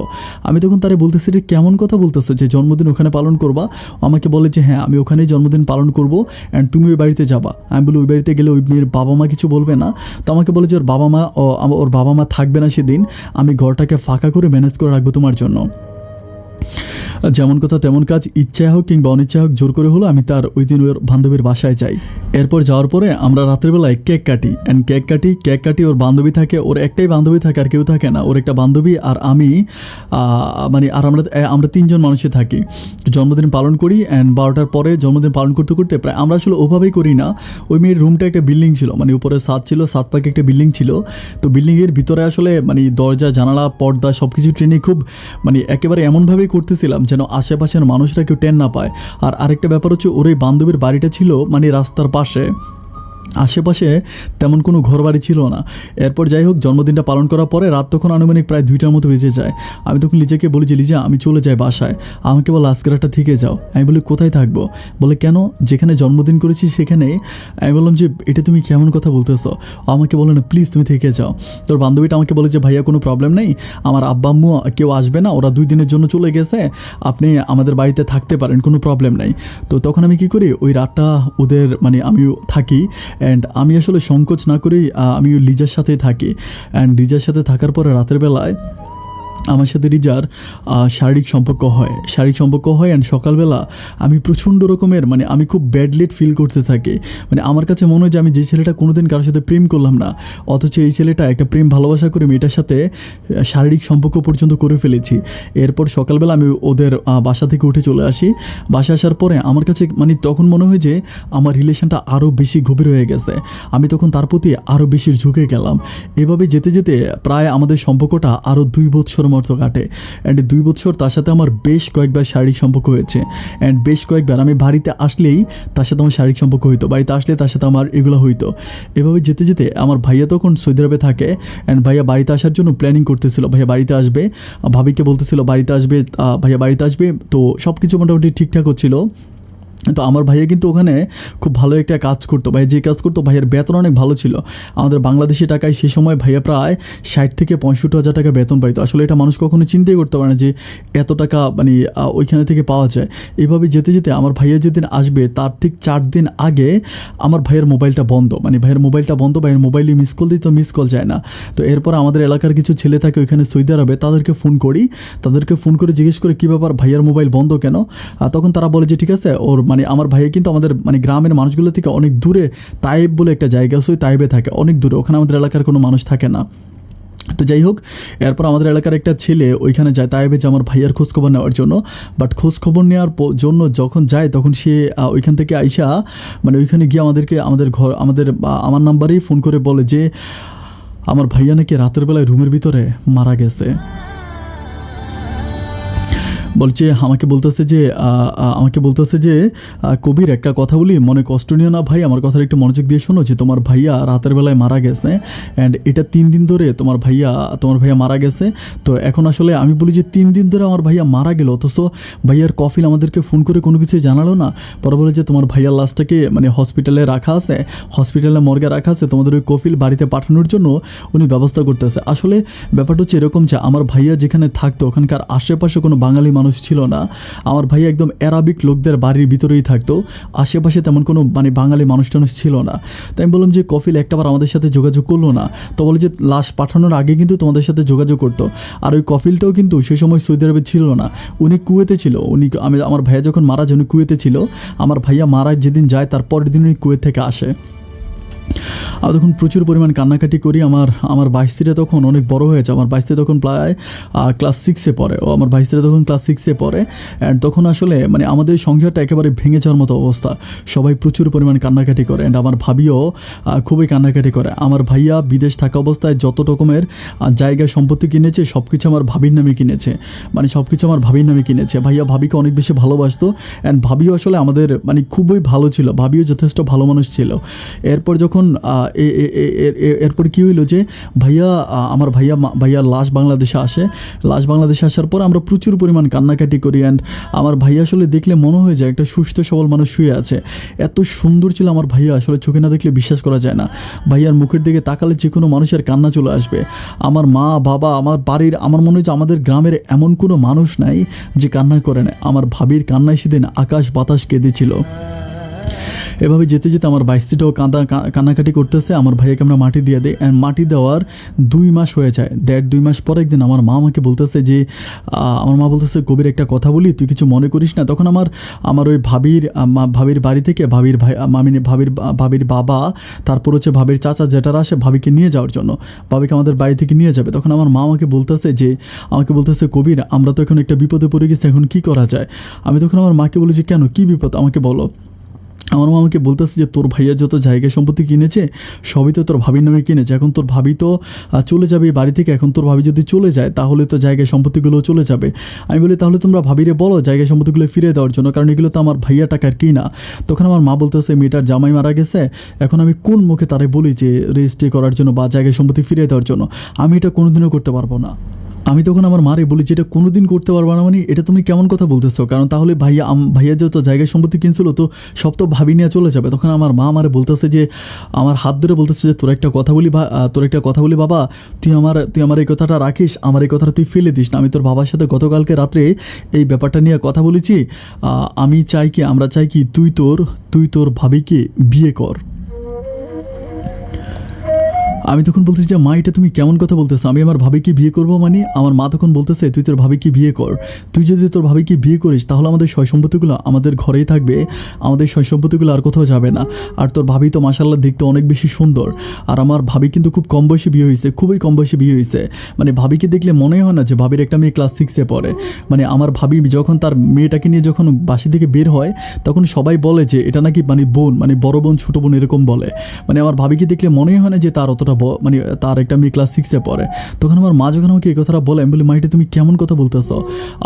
আমি তখন তারে বলতেছি যে কেমন কথা বলতেছো যে জন্মদিন ওখানে পালন করবা? আমাকে বলে যে হ্যাঁ আমি ওখানেই জন্মদিন পালন করবো অ্যান্ড তুমি ওই বাড়িতে যাবা। আমি বলি ওই বাড়িতে গেলে ওই মেয়ের বাবা মা কিছু বলবে না? তো আমাকে বলে যে ওর বাবা মা থাকবে না সেদিন, আমি ঘরটাকে ফাঁকা করে ম্যানেজ করে রাখবো তোমার জন্য। যেমন কথা তেমন কাজ, ইচ্ছা হোক কিংবা অনিচ্ছা হোক জোর করে হলো আমি তার ওই দিন ওর বান্ধবীর বাসায় যাই। এরপর যাওয়ার পরে আমরা রাত্রেবেলায় কেক কাটি। ওর বান্ধবী থাকে, ওর একটাই বান্ধবী থাকে আর কেউ থাকে না। ওর একটা বান্ধবী আর আমি, মানে আর আমরা 3জন মানুষে থাকি। জন্মদিন পালন করি অ্যান্ড 12টার পরে জন্মদিন পালন করতে করতে প্রায় আমরা আসলে ওভাবেই করি না। ওই মেয়ের রুমটা একটা বিল্ডিং ছিল, মানে উপরে ছাদ ছিল, ছাদ পাকে একটা বিল্ডিং ছিল। তো বিল্ডিংয়ের ভিতরে আসলে মানে দরজা জানালা পর্দা সব কিছু ট্রেনে খুব মানে একেবারে এমনভাবেই করতেছিলাম যেন আশেপাশের মানুষরা কেউ টের না পায়। আর আরেকটা ব্যাপার হচ্ছে ওর এই বান্ধবীর বাড়িটা ছিল মানে রাস্তার পাশে, আশেপাশে তেমন কোনো ঘরবাড়ি ছিল না। এরপর যাই হোক জন্মদিনটা পালন করার পরে রাত তখন আনুমানিক প্রায় 2টার মতো বেজে যায়। আমি তখন লিজাকে বলি যে লিজা আমি চলে যাই বাসায়। আমাকে বলে আজকে রাতটা থেকে যাও। আমি বলি কোথায় থাকবো? বলে কেন, যেখানে জন্মদিন করেছি সেখানে। আমি বললাম যে এটা তুমি কেমন কথা বলতেছো? আমাকে বলে না প্লিজ তুমি থেকে যাও। তোর বান্ধবীটা আমাকে বলে যে ভাইয়া কোনো প্রবলেম নেই, আমার আব্বা আম্মু কেউ আসবে না, ওরা 2 দিনের জন্য চলে গেছে, আপনি আমাদের বাড়িতে থাকতে পারেন, কোনো প্রবলেম নেই। তো তখন আমি কী করি, ওই রাতটা ওদের মানে আমিও থাকি। অ্যান্ড আমি আসলে সংকোচ না করেই আমি লিজার সাথে থাকি। অ্যান্ড লিজার সাথে থাকার পরে রাতের বেলায় আমার সাথে রিজার শারীরিক সম্পর্ক হয় অ্যান্ড সকালবেলা আমি প্রচণ্ড রকমের মানে আমি খুব ব্যাডলেট ফিল করতে থাকি। মানে আমার কাছে মনে হয় যে আমি যে ছেলেটা কোনোদিন কারোর সাথে প্রেম করলাম না, অথচ এই ছেলেটা একটা প্রেম ভালোবাসা করে মেয়েটার সাথে শারীরিক সম্পর্ক পর্যন্ত করে ফেলেছি। এরপর সকালবেলা আমি ওদের বাসা থেকে উঠে চলে আসি। বাসা আসার পরে আমার কাছে মানে তখন মনে হয় যে আমার রিলেশনটা আরও বেশি গভীর হয়ে গেছে। আমি তখন তার প্রতি আরও বেশি ঝুঁকে গেলাম। এভাবে যেতে যেতে প্রায় আমাদের সম্পর্কটা আরও 2 বছর মতো কাটে। অ্যান্ড 2 বছর তার সাথে আমার বেশ কয়েকবার শারীরিক সম্পর্ক হয়েছে। অ্যান্ড বেশ কয়েকবার আমি বাড়িতে আসলেই তার সাথে আমার শারীরিক সম্পর্ক হইতো, বাড়িতে আসলে তার সাথে আমার এগুলো হইতো। এভাবে যেতে যেতে আমার ভাইয়া তখন সৌদি আরবে থাকে। অ্যান্ড ভাইয়া বাড়িতে আসার জন্য প্ল্যানিং করতেছিল, ভাইয়া বাড়িতে আসবে, ভাবিকে বলতেছিল বাড়িতে আসবে, ভাইয়া বাড়িতে আসবে। তো সব কিছু মোটামুটি ঠিকঠাক হচ্ছিল। তো আমার ভাইয়া কিন্তু ওখানে খুব ভালো একটা কাজ করতো। ভাইয়া যে কাজ করতো ভাইয়ের বেতন অনেক ভালো ছিল। আমাদের বাংলাদেশি টাকায় সে সময় ভাইয়া প্রায় 60 থেকে 65 হাজার টাকা বেতন পাইতো। আসলে এটা মানুষ কখনো চিন্তাই করতে পারে না যে এত টাকা মানে ওইখানে থেকে পাওয়া যায়। এভাবে যেতে যেতে আমার ভাইয়া যেদিন আসবে তার ঠিক 4 দিন আগে আমার ভাইয়ের মোবাইলটা বন্ধ, মানে ভাইয়ের মোবাইলে মিস কল দিত, মিস কল যায় না। তো এরপর আমাদের এলাকার কিছু ছেলে থাকে ওইখানে সৌদি আরবে, তাদেরকে ফোন করে জিজ্ঞেস করে কী ব্যাপার ভাইয়ার মোবাইল বন্ধ কেন? তখন তারা বলে যে ঠিক আছে ওর মানে আমার ভাইয়া কিন্তু আমাদের মানে গ্রামের মানুষগুলো থেকে অনেক দূরে তাইব বলে একটা জায়গা আছে, ওই তাইবে থাকে অনেক দূরে, ওখানে আমাদের এলাকার কোনো মানুষ থাকে না। তো যাই হোক এরপর আমাদের এলাকার একটা ছেলে ওইখানে যায় তাইবে যে আমার ভাইয়ার খোঁজখবর নেওয়ার জন্য। বাট খোঁজখবর নেওয়ার জন্য যখন যায় তখন সে ওইখান থেকে আইসা মানে ওইখানে গিয়ে আমার নাম্বারেই ফোন করে বলে যে আমার ভাইয়া নাকি রাতের বেলায় রুমের ভিতরে মারা গেছে। বলছে আমাকে বলতেছে যে কবির একটা কথা বলি, মনে কষ্ট নিও না ভাই, আমার কথাটা একটু মনোযোগ দিয়ে শোনো, যে তোমার ভাইয়া রাতের বেলায় মারা গেছে অ্যান্ড এটা 3 দিন ধরে তোমার ভাইয়া মারা গেছে। তো এখন আসলে আমি বলি যে 3 দিন ধরে আমার ভাইয়া মারা গেল, অথচ ভাইয়ার কফিল আমাদেরকে ফোন করে কোনো কিছু জানালো না। পরে বলে যে তোমার ভাইয়ার লাশটাকে মানে হসপিটালে রাখা আছে, হসপিটালে মর্গে রাখা আছে, তোমাদের ওই কফিল বাড়িতে পাঠানোর জন্য উনি ব্যবস্থা করতেছে। আসলে ব্যাপারটা হচ্ছে এরকম যে আমার ভাইয়া যেখানে থাকতো ওখানকার আশেপাশে কোনো বাঙালি মানুষ ছিল না। আমার ভাইয়া একদম অ্যারাবিক লোকদের বাড়ির ভিতরেই থাকতো, আশেপাশে তেমন কোনো মানে বাঙালি মানুষ টানুষ ছিল না। তাই আমি বললাম যে কফিল একটাবার আমাদের সাথে যোগাযোগ করলো না, তো বলে যে লাশ পাঠানোর আগে কিন্তু তোমাদের সাথে যোগাযোগ করতো। আর ওই কফিলটাও কিন্তু সে সময় সৌদি আরবে ছিল না, উনি কুয়েতে ছিল। আমার ভাইয়া যখন মারা যায় উনি কুয়েতে ছিল, আমার ভাইয়া মারা যেদিন যায় তার পরের দিন উনি কুয়েত থেকে আসে। আমি তখন প্রচুর পরিমাণ কান্নাকাটি করি। আমার বাইস্তিটা তখন অনেক বড় হয়েছে, আমার বাইস্তি তখন প্রায় ক্লাস 6-এ পড়ে, আমার বাইস্তিটা তখন ক্লাস 6-এ পড়ে। অ্যান্ড তখন আসলে মানে আমাদের সংসারটা একেবারে ভেঙে যাওয়ার মতো অবস্থা, সবাই প্রচুর পরিমাণ কান্নাকাটি করে অ্যান্ড আমার ভাবিও খুবই কান্নাকাটি করে। আমার ভাইয়া বিদেশ থাকা অবস্থায় যত রকমের জায়গা সম্পত্তি কিনেছে সব কিছু আমার ভাবির নামে কিনেছে, মানে সব কিছু আমার ভাবির নামে কিনেছে। ভাইয়া ভাবিকে অনেক বেশি ভালোবাসতো অ্যান্ড ভাবিও আসলে আমাদের মানে খুবই ভালো ছিল, ভাবিও যথেষ্ট ভালো মানুষ ছিল। এরপর যখন এরপর কী হইলো যে আমার ভাইয়ার লাশ বাংলাদেশে আসে। লাশ বাংলাদেশে আসার পর আমরা প্রচুর পরিমাণ কান্নাকাটি করি অ্যান্ড আমার ভাইয়া আসলে দেখলে মনে হয়ে যায় একটা সুস্থ সবল মানুষ শুয়ে আছে। এত সুন্দর ছিল আমার ভাইয়া, আসলে চোখে না দেখলে বিশ্বাস করা যায় না। ভাইয়ার মুখের দিকে তাকালে যে কোনো মানুষের কান্না চলে আসবে। আমার মা বাবা আমার বাড়ির, আমার মনে হয় যে আমাদের গ্রামের এমন কোনো মানুষ নাই যে কান্না করে না। আমার ভাবির কান্নায় সেদিন আকাশ বাতাস কেঁদেছিল। এভাবে যেতে যেতে আমার বাইস্তিটাও কান্নাকাটি করতেছে। আমার ভাইয়াকে আমরা মাটি দিয়ে দিই অ্যান্ড মাটি দেওয়ার 2 মাস হয়ে যায়। 1.5-2 মাস পরে একদিন আমার মা আমাকে বলতেছে যে কবির একটা কথা বলি, তুই কিছু মনে করিস না। তখন আমার ওই ভাবির বাড়ি থেকে ভাবির বাবা, তারপর হচ্ছে ভাবির চাচা যেটারা আসে ভাবিকে নিয়ে যাওয়ার জন্য, ভাবিকে আমাদের বাড়ি থেকে নিয়ে যাবে। তখন আমার মা আমাকে বলতেছে কবির আমরা তো এখন একটা বিপদে পড়ে গেছি, এখন কি করা যায়। আমি তখন আমার মাকে বলি যে কেন, কী বিপদ আমাকে বলো। আমার মা আমাকে বলতেছে যে তোর ভাইয়া যত জায়গা সম্পত্তি কিনেছে সবই তো তোর ভাবির নামে কিনেছে, এখন তোর ভাবি তো চলে যাবে এই বাড়ি থেকে, এখন তোর ভাবি যদি চলে যায় তাহলে তো জায়গা সম্পত্তিগুলোও চলে যাবে। আমি বলি তাহলে তোমরা ভাবিরে বলো জায়গা সম্পত্তিগুলো ফিরে দেওয়ার জন্য, কারণ এগুলো তো আমার ভাইয়া টাকার কি না। তখন আমার মা বলতেছে মেয়েটার জামাই মারা গেছে, এখন আমি কোন মুখে তারে বলি যে রেজিস্ট্রি করার জন্য বা জায়গা সম্পত্তি ফিরে দেওয়ার জন্য, আমি এটা কোনোদিনও করতে পারবো না। আমি তখন আমার মারে বলি যে এটা কোনো দিন করতে পারবো না, মানে এটা তুমি কেমন কথা বলতেছো, কারণ তাহলে ভাইয়া যেহেতু জায়গায় সম্পত্তি কিনছিল তো সব তো ভাবি নিয়ে চলে যাবে। তখন আমার মা আমারে বলতেছে যে আমার হাত ধরে বলতেছে যে তোর একটা কথা বলি বাবা, তুই আমার এই কথাটা রাখিস, আমার এই কথাটা তুই ফেলে দিস না। আমি তোর বাবার সাথে গতকালকে রাত্রে এই ব্যাপারটা নিয়ে কথা বলেছি। আমরা চাই কি তুই তোর ভাবিকে বিয়ে কর। আমি তখন বলতেছি যে মা এটা তুমি কেমন কথা বলতেছো, আমি আমার ভাবিকে বিয়ে করবো মানে। আমার মা তখন বলতেছে তুই তোর ভাবিকে বিয়ে কর, তুই যদি তোর ভাবিকে বিয়ে করিস তাহলে আমাদের সয় সম্পত্তিগুলো আমাদের ঘরেই থাকবে, আমাদের সয় সম্পত্তিগুলো আর কোথাও যাবে না। আর তোর ভাবি তো মাশাআল্লাহ দেখতে অনেক বেশি সুন্দর, আর আমার ভাবি কিন্তু খুব কম বয়সে বিয়ে হয়েছে, খুবই কম বয়সে বিয়ে হয়েছে। মানে ভাবিকে দেখলে মনে হয় না যে ভাবির একটা মেয়ে ক্লাস 6-এ পড়ে। মানে আমার ভাবি যখন তার মেয়েটাকে নিয়ে যখন বাসি থেকে বের হয় তখন সবাই বলে যে এটা নাকি মানে বোন, মানে বড় বোন ছোটো বোন এরকম বলে। মানে আমার ভাবিকে দেখলে মনেই হয় না যে তার অতটা মানে তার একটা মেয়ে ক্লাস 6-এ পড়ে। তখন আমার মা যখন আমাকে এই কথাটা বলে আমি বলি মা এটা তুমি কেমন কথা বলতেছো।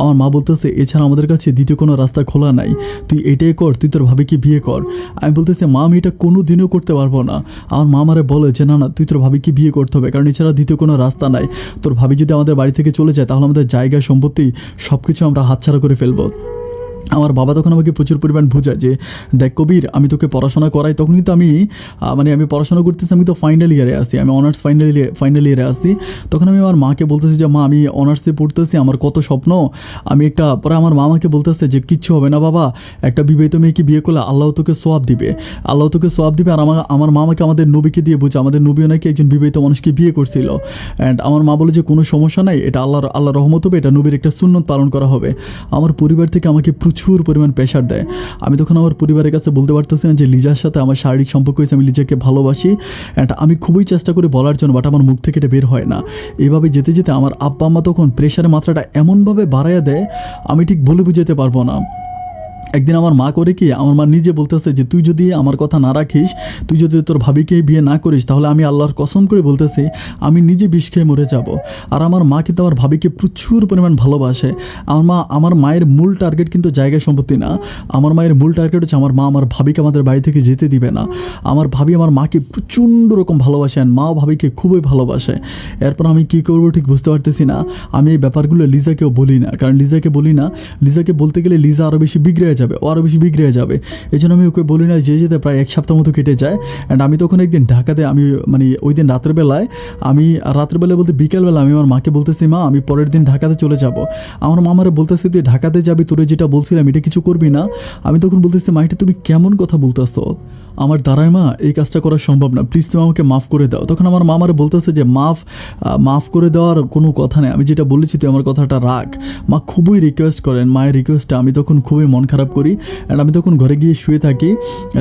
আমার মা বলতেছে এছাড়া আমাদের কাছে দ্বিতীয় কোনো রাস্তা খোলা নাই, তুই এটাই কর, তুই তোর ভাবিকে বিয়ে কর। আমি বলতেছি মা আমি এটা কোনো দিনও করতে পারবো না। আমার মা আমারে বলে যে না তুই তোর ভাবিকে বিয়ে করতে হবে, কারণ এছাড়া দ্বিতীয় কোনো রাস্তা নাই। তোর ভাবি যদি আমাদের বাড়ি থেকে চলে যায় তাহলে আমাদের জায়গা সম্পত্তি সব কিছু আমরা হাতছাড়া করে ফেলবো। আমার বাবা তখন আমাকে প্রচুর পরিমাণ বোঝায় যে দেখ কবির আমি তোকে পড়াশোনা করাই। তখন কিন্তু আমি পড়াশোনা করতেছি, আমি তো ফাইনাল ইয়ারে আসি, আমি অনার্স ফাইনাল ইয়ারে আসি। তখন আমি আমার মাকে বলতেছি যে মা আমি অনার্সে পড়তেছি, আমার কত স্বপ্ন। পরে আমার মা আমাকে বলতেছে যে কিচ্ছু হবে না বাবা, একটা বিবাহিত মেয়েকে বিয়ে করলে আল্লাহ তোকে সোয়াব দিবে। আর আমার মা আমাকে আমাদের নবীকে দিয়ে বোঝে, আমাদের নবীও নাকি একজন বিবাহিত মানুষকে বিয়ে করছিল। অ্যান্ড আমার মা বলে যে কোনো সমস্যা নাই, এটা আল্লাহ রহমত হবে, এটা নবীর একটা সুন্নত পালন করা হবে। আমার পরিবার থেকে আমাকে প্রচুর পরিমাণ প্রেশার দেয়। আমি তখন আমার পরিবারের কাছে বলতে পারতেছি না যে লিজার সাথে আমার শারীরিক সম্পর্ক হয়েছে, আমি লিজাকে ভালোবাসি। অ্যান্ড আমি খুবই চেষ্টা করি বলার জন্য, বাট আমার মুখ থেকে এটা বের হয় না। এভাবে যেতে যেতে আমার আব্বা আম্মা তখন প্রেশারের মাত্রাটা এমনভাবে বাড়াইয়া দেয় আমি ঠিক বলে বুঝাতে পারবো না। একদিন আমার মা করে কি, আমার মা নিজে বলতেছে যে তুই যদি আমার কথা না রাখিস, তুই যদি তোর ভাবিকে বিয়ে না করিস, তাহলে আমি আল্লাহর কসম করে বলতেছি আমি নিজে বিষ খেয়ে মরে যাব। আর আমার মা কিন্তু আমার ভাবিকে প্রচুর পরিমাণ ভালোবাসে। আমার মায়ের মূল টার্গেট কিন্তু জায়গা সম্পত্তি না। আমার মায়ের মূল টার্গেট হচ্ছে আমার মা আমার ভাবিকে আমাদের বাড়ি থেকে যেতে দিবে না। আমার ভাবি আমার মাকে প্রচণ্ড রকম ভালোবাসে, আর মাও ভাবিকে খুবই ভালোবাসে। এরপর আমি কী করবো ঠিক বুঝতে পারতেছি না। আমি এই ব্যাপারগুলো লিজাকেও বলি না, কারণ লিজাকে বলি না, লিজাকে বলতে গেলে লিজা আরও বেশি বিগড়ে যাবে, ও আরও বেশি বিগড়ে যাবে। এই জন্য আমি ওকে বলি না। যেতে প্রায় এক সপ্তাহ মতো কেটে যায়। অ্যান্ড আমি তখন একদিন ঢাকাতে, আমি মানে ওই দিন রাত্রেবেলায় বলতে বিকেলবেলা আমি আমার মাকে বলতেছি, মা আমি পরের দিন ঢাকাতে চলে যাব। আমার মা আমারে বলতেছে তুই ঢাকাতে যাবি, তোরে যেটা বলছিলাম এটা কিছু করবি না। আমি তখন বলতেছি মা এটা তুমি কেমন কথা বলতেছো, আমার দ্বারাই মা এই কাজটা করা সম্ভব না, প্লিজ তুমি আমাকে মাফ করে দাও। তখন আমার মা আমারে বলতেছে যে মাফ করে দেওয়ার কোনো কথা নেই, আমি যেটা বলেছি তুই আমার কথাটা রাখ। মা খুবই রিকোয়েস্ট করেন, মায়ের রিকোয়েস্টটা আমি তখন খুবই মন খারাপ করি। অ্যান্ড আমি তখন ঘরে গিয়ে শুয়ে থাকি।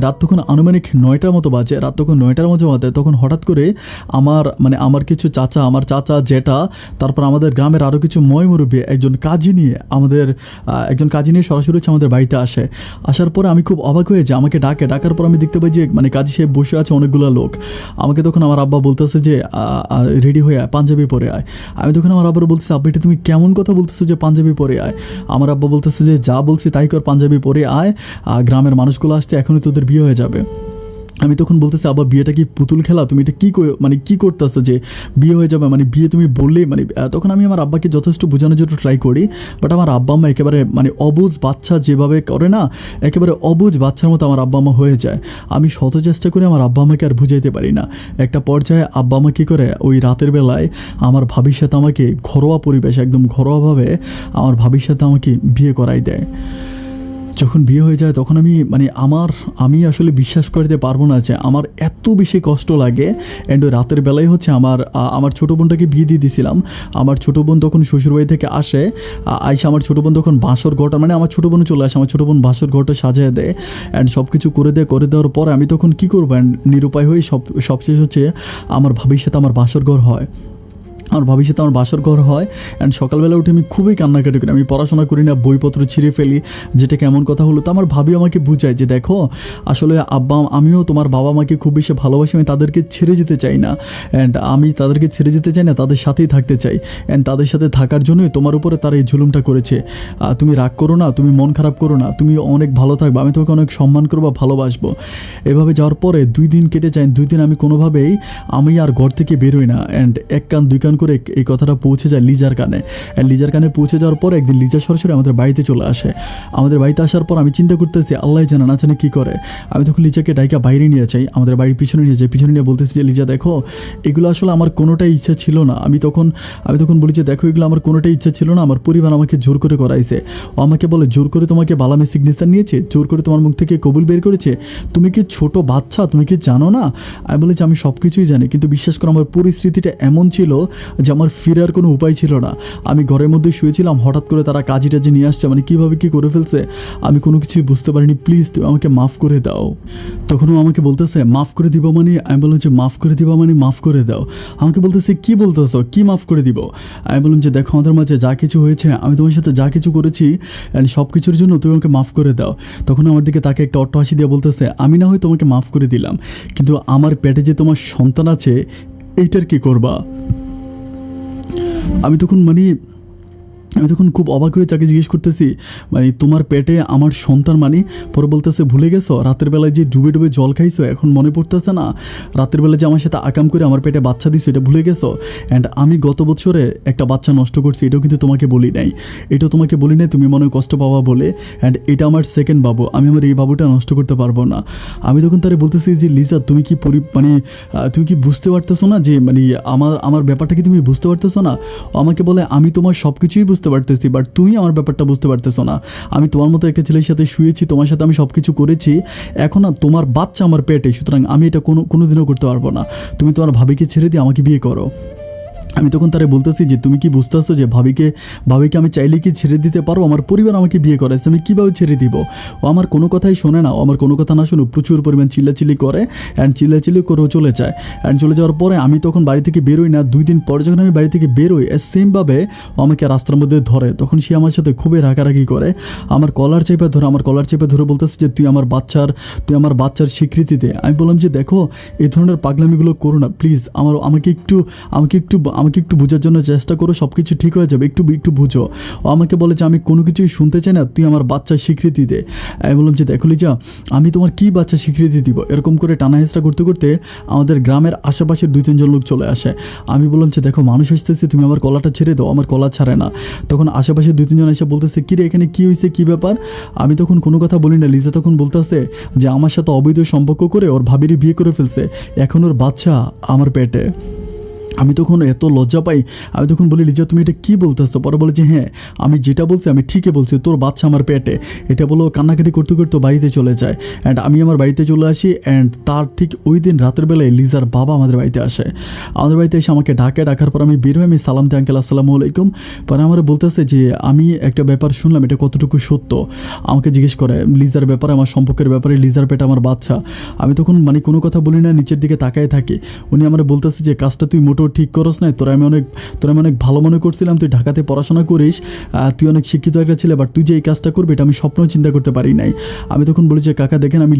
রাত তখন আনুমানিক 9টার মতো বাজে। রাত তখন 9টার মতো বাজে, তখন হঠাৎ করে আমার কিছু চাচা, আমার চাচা জেঠা, তারপর আমাদের গ্রামের আরও কিছু মুরব্বি একজন কাজী নিয়ে সরাসরি হচ্ছে আমাদের বাড়িতে আসে। আসার পরে আমি খুব অবাক হয়ে যাই, আমাকে ডাকার পর আমি দেখতে পাই যে মানে কাজী সাহেব বসে আছে অনেকগুলো লোক। আমাকে তখন আমার আব্বা বলতেছে যে রেডি হয়ে আয়, পাঞ্জাবি পরে আয়। আমি তখন আমার আব্বার বলতেছি আব্বা এটা তুমি কেমন কথা বলতেছো যে পাঞ্জাবি পরে আয়। আমার আব্বা বলতেছে যে যা বলছি তাই কর, পাঞ্জাবি পরে আয়, গ্রামের মানুষগুলো আসছে, এখনই তোদের বিয়ে হয়ে যাবে। আমি তখন বলতেছি আবার বিয়েটা কি পুতুল খেলা, তুমি এটা কী করতেছো যে বিয়ে হয়ে যাবে, মানে বিয়ে তুমি বললে তখন আমি আমার আব্বাকে যথেষ্ট বোঝানোর জন্য ট্রাই করি। বাট আমার আব্বা আম্মা একেবারে অবুঝ বাচ্চা যেভাবে করে না, একেবারে অবুঝ বাচ্চার মতো আমার আব্বা আম্মা হয়ে যায়। আমি শত চেষ্টা করে আমার আব্বা আম্মাকে আর বুঝাইতে পারি না। একটা পর্যায়ে আব্বা আম্মা কী করে, ওই রাতের বেলায় আমার ভাবির সাথে আমাকে ঘরোয়া পরিবেশ, একদম ঘরোয়াভাবে আমার ভাবির সাথে আমাকে বিয়ে করাই দেয়। যখন বিয়ে হয়ে যায় তখন আমি আসলে বিশ্বাস করতে পারবো না যে আমার এত বেশি কষ্ট লাগে। অ্যান্ড ওই রাতের বেলায় হচ্ছে আমার ছোটো বোনটাকে বিয়ে দিয়ে দিয়েছিলাম। আমার ছোটো বোন তখন শ্বশুরবাড়ি থেকে আসে, আমার ছোটো বোন তখন বাসর ঘরটা, আমার ছোটো বোন চলে আসে, আমার ছোটো বোন বাসর ঘরটা সাজিয়ে দেয় অ্যান্ড সব কিছু করে দেওয়ার পর আমি তখন কী করবো, অ্যান্ড নিরুপায় হয়ে সবশেষ হচ্ছে আমার ভাবির সাথে আমার বাসর ঘর হয়। আমার ভাবির সাথে আমার বাসর ঘর হয়। অ্যান্ড সকালবেলা উঠে আমি খুবই কান্নাকাটি করি, আমি পড়াশোনা করি না, বইপত্র ছিঁড়ে ফেলি, যেটা কেমন কথা হলো। তো আমার ভাবি আমাকে বুঝায় যে দেখো আসলে আমিও তোমার বাবা মাকে খুব বেশি ভালোবাসি, আমি তাদেরকে ছেড়ে যেতে চাই না। অ্যান্ড আমি তাদেরকে ছেড়ে যেতে চাই না, তাদের সাথেই থাকতে চাই। অ্যান্ড তাদের সাথে থাকার জন্যই তোমার উপরে তারা এই জুলুমটা করেছে। তুমি রাগ করো না, তুমি মন খারাপ করো না, তুমি অনেক ভালো থাকবে, আমি তোমাকে অনেক সম্মান করবো, ভালোবাসবো। এভাবে যাওয়ার পরে 2 দিন কেটে যায়। 2 দিন আমি কোনোভাবেই আর ঘর থেকে বেরোই না। অ্যান্ড এক কান 2 কান করে এই কথাটা পৌঁছে যায় লিজার কানে। লিজার কানে পৌঁছে যাওয়ার পর একদিন লিজা সরাসরি আমাদের বাড়িতে চলে আসে। আমাদের বাড়িতে আসার পর আমি চিন্তা করতেছি আল্লাহ জানে না জানে কী করে। আমি তখন লিজাকে ডাইকা বাইরে নিয়ে যাই, আমাদের বাড়ির পিছনে নিয়ে যাই। পিছনে নিয়ে বলতেছি যে লিজা দেখো এগুলো আসলে আমার কোনোটাই ইচ্ছা ছিল না। আমি তখন বলি যে দেখো এগুলো আমার কোনোটাই ইচ্ছা ছিল না, আমার পরিবার আমাকে জোর করে করাইছে। ও আমাকে বলে জোর করে তোমাকে বালামে সিগনেচার নিয়েছে, জোর করে তোমার মুখ থেকে কবুল বের করেছে, তুমি কি ছোট বাচ্চা, তুমি কি জানো না? আমি বলি যে আমি সব কিছুই জানি, কিন্তু বিশ্বাস করো আমার পরিস্থিতিটা এমন ছিল যে আমার ফেরার কোনো উপায় ছিল না। আমি ঘরের মধ্যে শুয়েছিলাম, হঠাৎ করে তারা কাজী টাজি নিয়ে আসছে, কীভাবে কী করে ফেলছে আমি কোনো কিছুই বুঝতে পারিনি, প্লিজ তুমি আমাকে মাফ করে দাও। তখনও আমাকে বলতেছে মাফ করে দিব আমি বললাম যে মাফ করে দিবা মাফ করে দাও। আমাকে বলতেছে কী বলতেছো, কী মাফ করে দিব? আমি বললাম যে দেখো আমাদের মাঝে যা কিছু হয়েছে, আমি তোমার সাথে যা কিছু করেছি অ্যান্ড সব কিছুর জন্য তুমি আমাকে মাফ করে দাও। তখন আমার দিকে তাকে একটা অট্টহাসি দিয়ে বলতেছে আমি না হয় তোমাকে মাফ করে দিলাম, কিন্তু আমার পেটে যে তোমার সন্তান আছে এইটার কী করবা? আমি তখন খুব অবাক হয়ে তাকে জিজ্ঞেস করতেছি তোমার পেটে আমার সন্তান পরে বলতেছে ভুলে গেছো রাতের বেলায় যে ডুবে ডুবে জল খাইছো, এখন মনে পড়তেছে না? রাতের বেলায় যে আমার সাথে আকাম করে আমার পেটে বাচ্চা দিছো, এটা ভুলে গেছো? অ্যান্ড আমি গত বছরে একটা বাচ্চা নষ্ট করছি, এটাও কিন্তু তোমাকে বলি নাই, তুমি মনে কষ্ট পাওয়া বলে। অ্যান্ড এটা আমার সেকেন্ড বাবু, আমি আমার এই বাবুটা নষ্ট করতে পারবো না। আমি তখন তারে বলতেছি যে লিজা তুমি কি তুমি কি বুঝতে পারতেছো না যে আমার ব্যাপারটা কি তুমি বুঝতে পারতেছো না? আমাকে বলে আমি তোমার সব কিছুই বুঝতে পারতেছি, বাট তুমি আমার ব্যাপারটা বুঝতে পারতেছো না। আমি তোমার মতো একটা ছেলের সাথে শুয়েছি, তোমার সাথে আমি সব কিছু করেছি, এখন না তোমার বাচ্চা আমার পেটে, সুতরাং আমি এটা কোনোদিনও করতে পারবো না। তুমি তোমার ভাবিকে ছেড়ে দিয়ে আমাকে বিয়ে করো। আমি তখন তারে বলতেছি যে তুমি কি বুঝতেছো যে ভাবিকে আমি চাইলে কি ছেড়ে দিতে পারবো? আমার পরিবার আমাকে বিয়ে করাইছে, আমি কীভাবে ছেড়ে দিব? ও আমার কোনো কথাই শোনে না, ও আমার কোনো কথা না শুনে প্রচুর পরিমাণ চিল্লাচিল্লি করে অ্যান্ড চিল্লাচিল্লি করেও চলে যায়। অ্যান্ড চলে যাওয়ার পরে আমি তখন বাড়ি থেকে বেরোই না। 2 দিন পর যখন আমি বাড়ি থেকে বেরোই, সেমভাবে ও আমাকে রাস্তার মধ্যে ধরে। তখন সে আমার সাথে খুবই রাগারাগি করে, আমার কলার চেপে ধরে বলতেছে যে তুই আমার বাচ্চার স্বীকৃতি দে। আমি বললাম যে দেখো, এই ধরনের পাগলামিগুলো করো না প্লিজ, আমাকে একটু বোঝার জন্য চেষ্টা করো, সব কিছু ঠিক হয়ে যাবে, একটু বুঝো। ও আমাকে বলে যে আমি কোনো কিছুই শুনতে চাই না, তুই আমার বাচ্চার স্বীকৃতি দে। আমি বললাম যে দেখো লিজা, আমি তোমার কি বাচ্চার স্বীকৃতি দিব? এরকম করে টানা হেঁচড়া করতে করতে আমাদের গ্রামের আশেপাশের 2-3 জন লোক চলে আসে। আমি বললাম যে দেখো, মানুষ আসতেছে, তুমি আমার কলাটা ছেড়ে দাও। আমার কলা ছাড়ে না। তখন আশেপাশে 2-3 জন এসে বলতেছে কিরে এখানে কী হয়েছে, কী ব্যাপার? আমি তখন কোনো কথা বলি না। লিজা তখন বলতেছে যে আমার সাথে অবৈধ সম্পর্ক করে ওর ভাবিরই বিয়ে করে ফেলছে, এখন ওর বাচ্চা আমার পেটে। আমি তখন এত লজ্জা পাই। আমি তখন বলি লিজা তুমি এটা কী বলতেছো? পরে বলে যে হ্যাঁ, আমি যেটা বলছি আমি ঠিকই বলছি, তোর বাচ্চা আমার পেটে। এটা বলো কান্নাকাটি করতে করতে বাড়িতে চলে যায়। অ্যান্ড আমি আমার বাড়িতে চলে আসি। অ্যান্ড তার ঠিক ওই দিন রাতের বেলায় লিজার বাবা আমাদের বাড়িতে আসে। আমাদের বাড়িতে এসে আমাকে ডাকার পর আমি বের হয়ে আমি সালাম দিই, আঙ্কেল আসসালামু আলাইকুম। পরে আমার বলতেছে যে আমি একটা ব্যাপার শুনলাম, এটা কতটুকু সত্য? আমাকে জিজ্ঞেস করে লিজার ব্যাপারে, আমার সম্পর্কের ব্যাপারে, লিজার পেটে আমার বাচ্চা। আমি তখন কোনো কথা বলি না, নিচের দিকে তাকায় থাকি। উনি আমার বলতেছে যে কাজটা তুই মোটেও ঠিক করস নাই, তোরা আমি অনেক ভালো মনে করছিলাম, তুই ঢাকাতে পড়াশোনা করিস, তুই অনেক শিক্ষিত একটা ছেলে, বাট তুই যে এই কাজটা করবি এটা আমি স্বপ্নও চিন্তা করতে পারি নাই। আমি তখন বলি যে কাকা দেখেন, আমি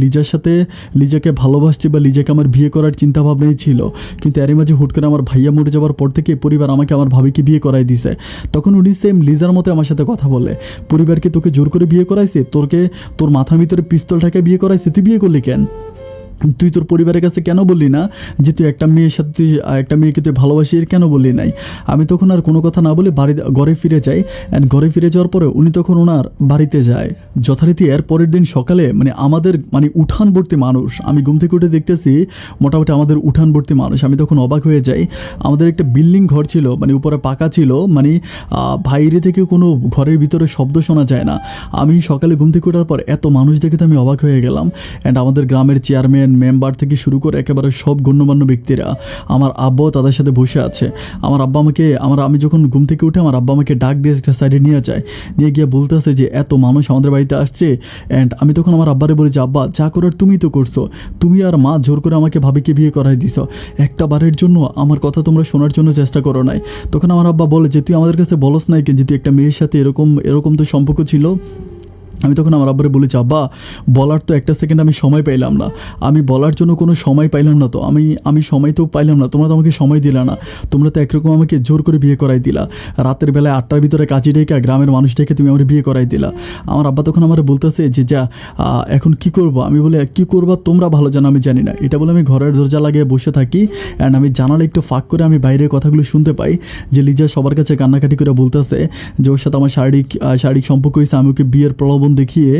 লিজাকে ভালোবাসছি বা লিজাকে আমার বিয়ে করার চিন্তা ভাবনাই ছিল, কিন্তু এরই মাঝে হুট করে আমার ভাইয়া মরে যাওয়ার পর থেকে পরিবার আমাকে আমার ভাবিকে বিয়ে করাই দিছে। তখন উনি সেম লিজার মতো আমার সাথে কথা বলে, পরিবারকে তোকে জোর করে বিয়ে করাইছে, তোর মাথার ভিতরে পিস্তল ঢাকায় বিয়ে করাইছে, তুই বিয়ে করলি কেন? তুই তোর পরিবারের কাছে কেন বললি না যে তুই একটা মেয়েকে তুই ভালোবাসি, এর কেন বললি নাই? আমি তখন আর কোনো কথা না বলে ঘরে ফিরে যাই। অ্যান্ড ঘরে ফিরে যাওয়ার পরে উনি তখন ওনার বাড়িতে যায় যথারীতি। এর পরের দিন সকালে আমাদের উঠান ভর্তি মানুষ, আমি ঘুম থেকে উঠে দেখতেছি মোটামুটি আমাদের উঠান ভর্তি মানুষ। আমি তখন অবাক হয়ে যাই। আমাদের একটা বিল্ডিং ঘর ছিল, উপরে পাকা ছিল, বাইরে থেকে কোনো ঘরের ভিতরে শব্দ শোনা যায় না। আমি সকালে ঘুম থেকে ওঠার পর এত মানুষ দেখে তো আমি অবাক হয়ে গেলাম। অ্যান্ড আমাদের গ্রামের চেয়ারম্যান মেম্বার থেকে শুরু করে একেবারে সব গণ্যমান্য ব্যক্তিরা, আমার আব্বাও তাদের সাথে বসে আছে। আমি যখন ঘুম থেকে উঠে আমার আব্বা আমাকে ডাক দিয়ে একটা সাইডে নিয়ে গিয়ে বলতেছে যে এত মানুষ আমাদের বাড়িতে আসছে। অ্যান্ড আমি তখন আমার আব্বারে বলি যে আব্বা, যা করার তুমি তো করছো, তুমি আর মা জোর করে আমাকে ভাবিকে বিয়ে করাই দিছো, একটা বারের জন্য আমার কথা তোমরা শোনার জন্য চেষ্টা করো নাই। তখন আমার আব্বা বলে যে তুই আমাদের কাছে বলস নাই যে তুই একটা মেয়ের সাথে এরকম তো সম্পর্ক ছিল। আমি তখন আমার আব্বারে বলেছি আব্বা, বলার তো একটা সেকেন্ড আমি সময় পাইলাম না, আমি বলার জন্য কোনো সময় পাইলাম না, তো আমি সময় তো পাইলাম না, তোমরা তো আমাকে সময় দিলা না, তোমরা তো একরকম আমাকে জোর করে বিয়ে করাই দিলা, রাতের বেলায় 8টার ভিতরে কাজী ডেকে গ্রামের মানুষ ডেকে তুমি আমার বিয়ে করাই দিলা। আমার আব্বা তখন আমার বলতেছে যে যা এখন কি করবো? আমি বলে কি করবা তোমরা ভালো জানো, আমি জানি না। এটা বলে আমি ঘরের দরজা লাগিয়ে বসে থাকি। অ্যান্ড আমি জানালে একটু ফাঁক করে আমি বাইরের কথাগুলো শুনতে পাই যে লিজা সবার কাছে কান্নাকাটি করে বলতেছে যে ওর সাথে আমার শারীরিক সম্পর্ক হয়েছে, আমি ওকে বিয়ের প্রলোভন দেখিয়ে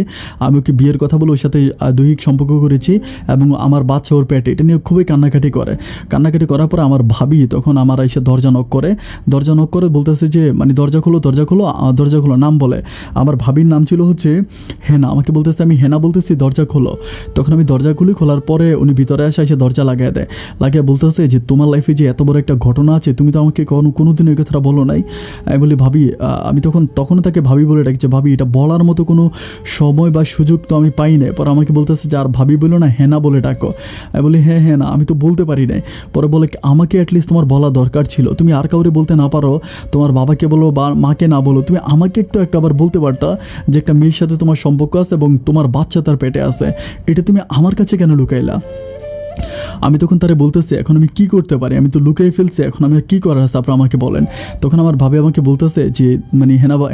আমি ওকে বিয়ের কথা বলে ওর সাথে দৈহিক সম্পর্ক করেছি এবং আমার বাচ্চা ওর পেটে। এটা নিয়ে খুবই কান্নাকাটি করার পরে আমার ভাবি তখন আমার এসে দরজা নক করে বলতেছে যে দরজা খোলো, নাম বলে। আমার ভাবির নাম ছিল হচ্ছে হেনা। আমাকে বলতেছে, আমি হেনা বলতেছি, দরজা খোলো। তখন আমি দরজা খুলি, খোলার পরে উনি ভিতরে এসে দরজা লাগিয়ে বলতেছে যে তোমার লাইফে যে এত বড় একটা ঘটনা আছে, তুমি তো আমাকে কোনোদিন ওই কথাটা বলো নাই। আমি বলি ভাবি, আমি তখনও তাকে ভাবি বলে ডাকছে, ভাবি এটা বলার মতো কোনো সময় বা সুযোগ তো আমি পাই নাই। পরে আমাকে বলতেছে যে আর ভাবি বলো না, হেনা বলে ডাকো। আমি বলি হ্যাঁ না, আমি তো বলতে পারি নাই। পরে বলে আমাকে অ্যাটলিস্ট তোমার বলা দরকার ছিল, তুমি আর কাউরে বলতে না পারো, তোমার বাবাকে বলো বা মাকে না বলো, তুমি আমাকে একটা আবার বলতে পারতা যে একটা মেয়ের সাথে তোমার সম্পর্ক আছে এবং তোমার বাচ্চা তার পেটে আছে, এটা তুমি আমার কাছে কেন লুকাইলা? আমি তখন তারে বলতেছি এখন আমি কি করতে পারি, আমি তো লুকিয়ে ফেলছি, এখন আমি কি করার আছে আপনারা আমাকে বলেন। তখন আমার ভাবি আমাকে বলতেছে যে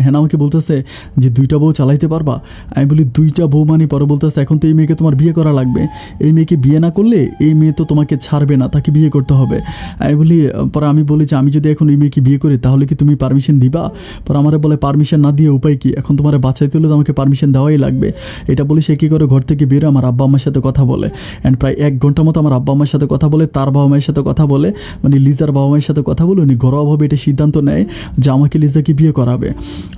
হেনা আমাকে বলতেছে যে 2টা বউ চালাইতে পারবা? আমি বলি 2টা বউ পরে বলতেছে এখন তো এই মেয়েকে তোমার বিয়ে করা লাগবে, এই মেয়েকে বিয়ে না করলে এই মেয়ে তো তোমাকে ছাড়বে না, তাকে বিয়ে করতে হবে। আমি বলি যে আমি যদি এখন এই মেয়েকে বিয়ে করি তাহলে কি তুমি পারমিশন দিবা? পরে আমার বলে পারমিশন না দিয়ে উপায় কি, এখন তোমার বাঁচাইতে হলে তো আমাকে পারমিশন দেওয়াই লাগবে। এটা বলি সে কী করে ঘর থেকে বেরো আমার আব্বা আমার সাথে কথা বলে। অ্যান্ড প্রায় 1 ঘন্টার মতো আমার আব্বা আম্মার সাথে কথা বলে, তার বাবা মায়ের সাথে কথা বলে, মানে লিজার বাবা মায়ের সাথে কথা বলে উনি ঘরোয়াভাবে এটা সিদ্ধান্ত নেয় যে আমাকে লিজাকে বিয়ে করাবে।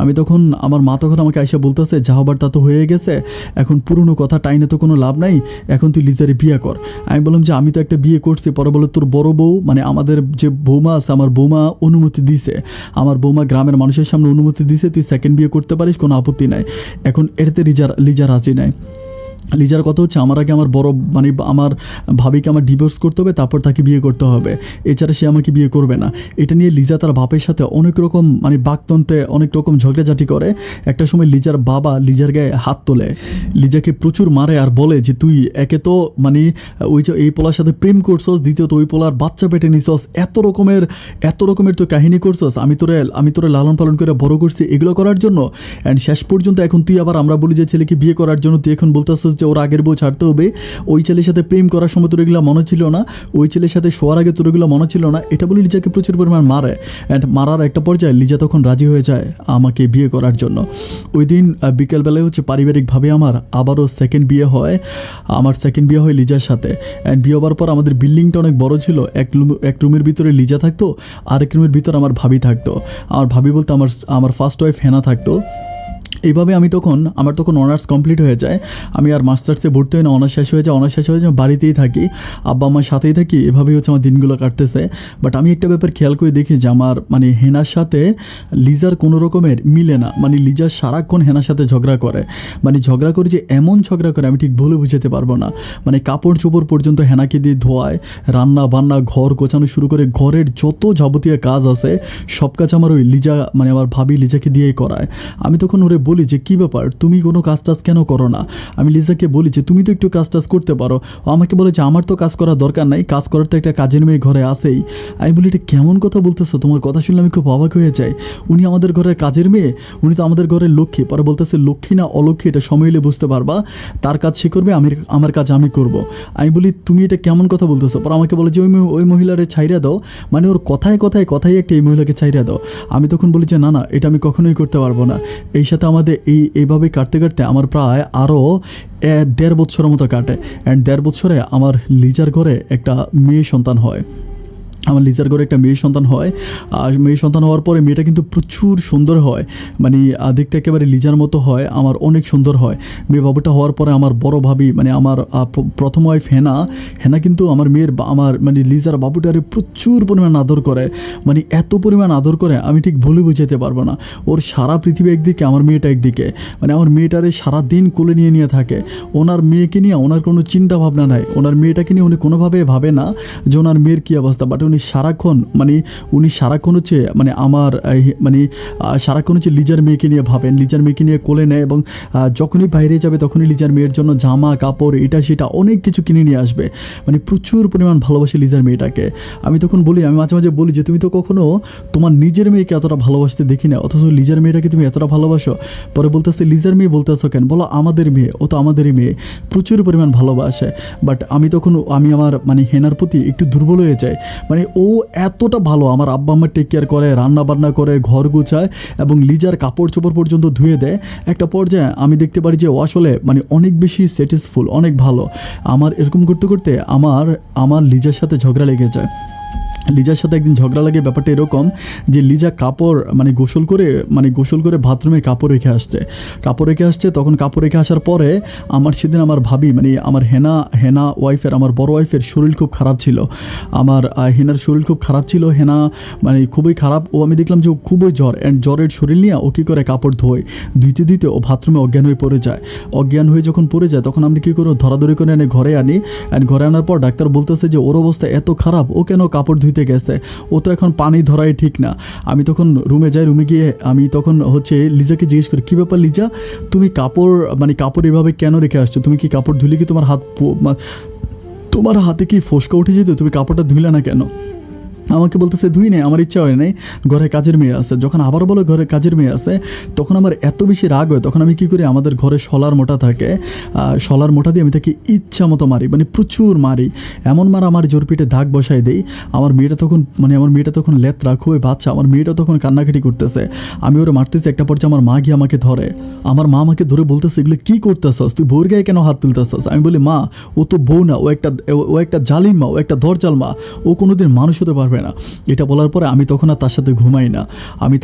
আমি তখন আমার মা তখন আমাকে আইসা বলতেছে যা হবার তা তো হয়ে গেছে, এখন পুরনো কথা টাইনে তো কোনো লাভ নাই, এখন তুই লিজারে বিয়ে কর। আমি বললাম যে আমি তো একটা বিয়ে করছি। পরে বলে তোর বড় বউ মানে আমাদের যে বৌমা আছে, আমার বৌমা অনুমতি দিছে, আমার বৌমা গ্রামের মানুষের সামনে অনুমতি দিছে, তুই সেকেন্ড বিয়ে করতে পারিস, কোনো আপত্তি নাই। এখন এটাতে লিজা রাজি নাই। লিজার কথা হচ্ছে আমার আগে আমার বড় মানে আমার ভাবিকে আমার ডিভোর্স করতে হবে, তারপর তাকে বিয়ে করতে হবে, এছাড়া সে আমাকে বিয়ে করবে না। এটা নিয়ে লিজা তার বাপের সাথে অনেক রকম মানে বাকতন্ত্রে অনেক রকম ঝগড়াঝাটি করে। একটা সময় লিজার বাবা লিজার গায়ে হাত তোলে, লিজাকে প্রচুর মারে আর বলে যে তুই একে তো মানে ওই যে এই পোলার সাথে প্রেম করছস, দ্বিতীয়ত ওই পোলার বাচ্চা পেটে নিছস, এত রকমের তুই কাহিনী করছস, আমি তোরে লালন পালন করে বড় করছি এগুলো করার জন্য। অ্যান্ড শেষ পর্যন্ত এখন তুই আবার আমরা বলি যে ছেলেকে বিয়ে করার জন্য তুই এখন বলতেছস যে ওর আগের বউ ছাড়তে হবে, ওই ছেলের সাথে প্রেম করার সময় তোর এগুলো মনে ছিল না, ওই ছেলের সাথে শোয়ার আগে তোর এগুলো মনে ছিল না। এটা বলে লিজাকে প্রচুর পরিমাণ মারে। অ্যান্ড মারার একটা পর্যায়ে লিজা তখন রাজি হয়ে যায় আমাকে বিয়ে করার জন্য। ওই দিন বিকেলবেলায় হচ্ছে পারিবারিকভাবে আমার আবারও সেকেন্ড বিয়ে হয়। আমার সেকেন্ড বিয়ে হয় লিজার সাথে। অ্যান্ড বিয়ে হওয়ার পর আমাদের বিল্ডিংটা অনেক বড় ছিল, এক রুমের ভিতরে লিজা থাকতো, আরেক রুমের ভিতরে আমার ভাবি থাকতো। আমার ভাবি বলতে আমার ফার্স্ট ওয়াইফ হেনা থাকতো। এইভাবে আমার তখন অনার্স কমপ্লিট হয়ে যায়, আমি আর মাস্টার্সে ভর্তি হই না, অনার্স শেষ হয়ে যায়, বাড়িতেই থাকি, আব্বা আমার সাথেই থাকি, এভাবেই হচ্ছে আমার দিনগুলো কাটতেছে। বাট আমি একটা ব্যাপার খেয়াল করে দেখি যে আমার মানে হেনার সাথে লিজার কোনো রকমের মিলে না। মানে লিজার সারাক্ষণ হেনার সাথে ঝগড়া করে, মানে ঝগড়া করে যে এমন ঝগড়া করে আমি ঠিক বলে বুঝাতে পারবো না। মানে কাপড় চোপড় পর্যন্ত হেনাকে দিয়ে ধোয়ায়, রান্না বান্না ঘর গোছানো শুরু করে ঘরের যত যাবতীয় কাজ আছে সব কাজ আমার ওই লিজা মানে আমার ভাবি লিজাকে দিয়েই করায়। আমি তখন ওরে বলি যে কী ব্যাপার তুমি কোনো কাজ টাজ কেন করো না। আমি লিজাকে বলি যে তুমি তো একটু কাজ টাজ করতে পারো। ও আমাকে বলে যে আমার তো কাজ করার দরকার নাই, কাজ করার তো একটা কাজের মেয়ে ঘরে আসেই। আমি বলি এটা কেমন কথা বলতেছো, তোমার কথা শুনলে আমি খুব অবাক হয়ে যাই। উনি আমাদের ঘরের কাজের মেয়ে, উনি তো আমাদের ঘরের লক্ষ্মী। পরে বলতেছে লক্ষ্মী না অলক্ষ্মী এটা সময় হলে বুঝতে পারবা, তার কাজ সে করবে, আমার কাজ আমি করব। আমি বলি তুমি এটা কেমন কথা বলতেছো। পরে আমাকে বলে যে ওই মহিলারে ছাইরা দাও, মানে ওর কথায় একটা এই মহিলাকে ছাইরা দাও। আমি তখন বলি যে না এটা আমি কখনোই করতে পারবো না। এই সাথে আমাদের এইভাবে কাটতে আমার প্রায় আরও 1.5 বছরের মতো কাটে। অ্যান্ড 1.5 বছরে আমার লিজার ঘরে একটা মেয়ে সন্তান হয়। আমার লিজার ঘরে একটা মেয়ে সন্তান হয়। আর মেয়ে সন্তান হওয়ার পরে মেয়েটা কিন্তু প্রচুর সুন্দর হয়, মানে দেখতে একেবারে লিজার মতো হয়, আমার অনেক সুন্দর হয়। মেয়ে বাবুটা হওয়ার পরে আমার বড় ভাবি মানে আমার প্রথম ওয়াইফ হেনা কিন্তু আমার মানে লিজার বাবুটারে প্রচুর পরিমাণ আদর করে, মানে এত পরিমাণ আদর করে আমি ঠিক বলে বুঝাতে পারবো না। ওর সারা পৃথিবী একদিকে, আমার মেয়েটা একদিকে, মানে আমার মেয়েটারে সারাদিন কোলে নিয়ে থাকে। ওনার মেয়েকে নিয়ে ওনার কোনো চিন্তা ভাবনা নাই, ওনার মেয়েটাকে নিয়ে উনি কোনোভাবে ভাবে না যে ওনার মেয়ের কী অবস্থা। বাট উনি সারাক্ষণ হচ্ছে মানে আমার মানে সারাক্ষণ হচ্ছে লিজার মেয়েকে নিয়ে ভাবেন, লিজার মেয়েকে নিয়ে কোলে নেয়, এবং যখনই বাইরে যাবে তখনই লিজার মেয়ের জন্য জামা কাপড় এটা সেটা অনেক কিছু কিনে নিয়ে আসবে, মানে প্রচুর পরিমাণ ভালোবাসে লিজার মেয়েটাকে। আমি তখন বলি, আমি মাঝে মাঝে বলি যে তুমি তো কখনো তোমার নিজের মেয়েকে এতটা ভালোবাসতে দেখি না, অথচ লিজার মেয়েটাকে তুমি এতটা ভালোবাসো। পরে বলতেছে লিজার মেয়ে বলতেছো কেন, বলো আমাদের মেয়ে, ও তো আমাদেরই মেয়ে, প্রচুর পরিমাণ ভালোবাসে। বাট আমি আমার মানে হেনার প্রতি একটু দুর্বল হয়ে যায়। মানে ও এতটা ভালো, আমার আব্বা আম্মা টেক কেয়ার করে, রান্না বান্না করে, ঘর গুছায় এবং লিজার কাপড় চোপড় পর্যন্ত ধুয়ে দেয়। একটা পর্যায়ে আমি দেখতে পারি যে ও আসলে মানে অনেক বেশি স্যাটিসফুল, অনেক ভালো। আমার এরকম করতে করতে আমার লিজার সাথে ঝগড়া লেগে যায়। লিজার সাথে একদিন ঝগড়া লাগে, ব্যাপারটা এরকম যে লিজা কাপড় মানে গোসল করে বাথরুমে কাপড় রেখে আসছে। তখন কাপড় রেখে আসার পরে সেদিন আমার ভাবি মানে আমার হেনা ওয়াইফের, আমার বড় ওয়াইফের শরীর খুব খারাপ ছিল। আমার হেনার শরীর খুব খারাপ ছিল, হেনা মানে খুবই খারাপ। আমি দেখলাম যে ও খুবই জ্বরের শরীর নিয়ে ও কী করে কাপড় ধুইতে ও বাথরুমে অজ্ঞান হয়ে যখন পড়ে যায় তখন আমরা কী করো ধরাধরি করে এনে ঘরে আনি। ঘরে আনার পর ডাক্তার বলতেছে যে ওর অবস্থা এত খারাপ, ও কেন কাপড় ধুইতে গেছে, ও তো এখন পানি ধরাই ঠিক না। আমি তখন রুমে গিয়ে আমি তখন হচ্ছে লিজাকে জিজ্ঞেস করি, কী ব্যাপার লিজা, তুমি কাপড় এভাবে কেন রেখে আসছো, তুমি কি কাপড় ধুলে কি তোমার হাতে কি ফোসকা উঠে যেত, তুমি কাপড়টা ধুলে না কেন? আমাকে বলতেছে ধুই নেই, আমার ইচ্ছা হয় নাই, ঘরে কাজের মেয়ে আছে। যখন আবার বলো ঘরে কাজের মেয়ে আছে, তখন আমার এত বেশি রাগ হয়। তখন আমি কী করি, আমাদের ঘরে শলার মোটা থাকে, শলার মোটা দিয়ে আমি তাকে ইচ্ছা মতো মারি, মানে প্রচুর মারি। এমন মারা আমার জোর পিঠে দাগ বসাই দেই। আমার মেয়েটা তখন লেত্রা, খুবই বাচ্চা। আমার মেয়েটা তখন কান্নাকাটি করতেছে, আমি ওরে মারতেছি। একটা পর্যায়ে আমার মা গিয়ে আমাকে ধরে, আমার মা আমাকে ধরে বলতেছে এগুলো কী করতেছস, তুই বউর গায়ে কেন হাত তুলতেছস? আমি বলি মা, ও তো বউ না, ও একটা জালিম মা, ও একটা দরজাল মা, ও কোনোদিন মানুষ হতে পারবে না। এটা বলার পরে আমি তখন আর তার সাথে ঘুমাই না, আমি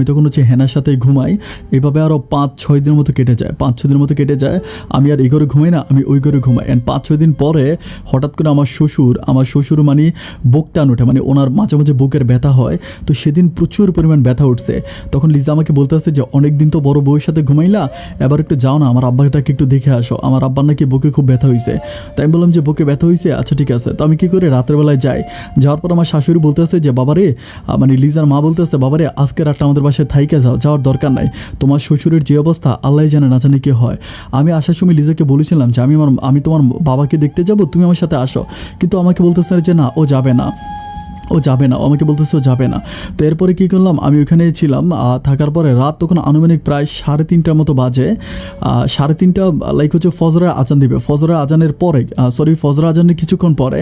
তখন হচ্ছে হেনার সাথে ঘুমাই। এভাবে আরও 5-6 দিনের মতো কেটে যায়, 5-6 দিনের মতো কেটে যায়। আমি আর এই ঘরে ঘুমাই না, আমি ওই ঘরে ঘুমাই। অ্যান্ড 5-6 দিন পরে হঠাৎ করে আমার শ্বশুর মানে বুক টান ওঠে, মানে ওনার মাঝে মাঝে বুকের ব্যথা হয়। তো সেদিন প্রচুর পরিমাণ ব্যথা উঠছে। তখন লিজা আমাকে বলতে আসছে যে অনেক দিন তো বড় বউয়ের সাথে ঘুমাইলা, এবার একটু যাও না আমার আব্বাটাকে একটু দেখে আসো, আমার আব্বার নাকি বুকে খুব ব্যথা হয়েছে। তাই আমি বললাম যে বুকে ব্যথা হয়েছে, আচ্ছা ঠিক আছে। তো আমি কী করে রাতের বেলায় যাই। যাওয়ার পর আমার শাশুড়ি বলতে আছে যে বাবারে, মানে লিজার মা বলতে আছে বাবারে আজকে রাতটা আমাদের বাসায় থাইকে যাওয়ার দরকার নাই, তোমার শ্বশুরের যে অবস্থা আল্লাহ জানে না জানে কি হয়। আমি আসার সময় লিজাকে বলেছিলাম যে আমি তোমার বাবাকে দেখতে যাব, তুমি আমার সাথে আসো, কিন্তু আমাকে বলতেছে যে না, ও যাবে না, আমাকে বলতেছে ও যাবে না। তো এরপরে কী করলাম, আমি ওখানে ছিলাম, থাকার পরে রাত তখন আনুমানিক প্রায় 3:30টার মতো বাজে। 3:30 লাইক হচ্ছে ফজরের আজান দিবে। ফজরের আজানের পরে ফজরের আজানের কিছুক্ষণ পরে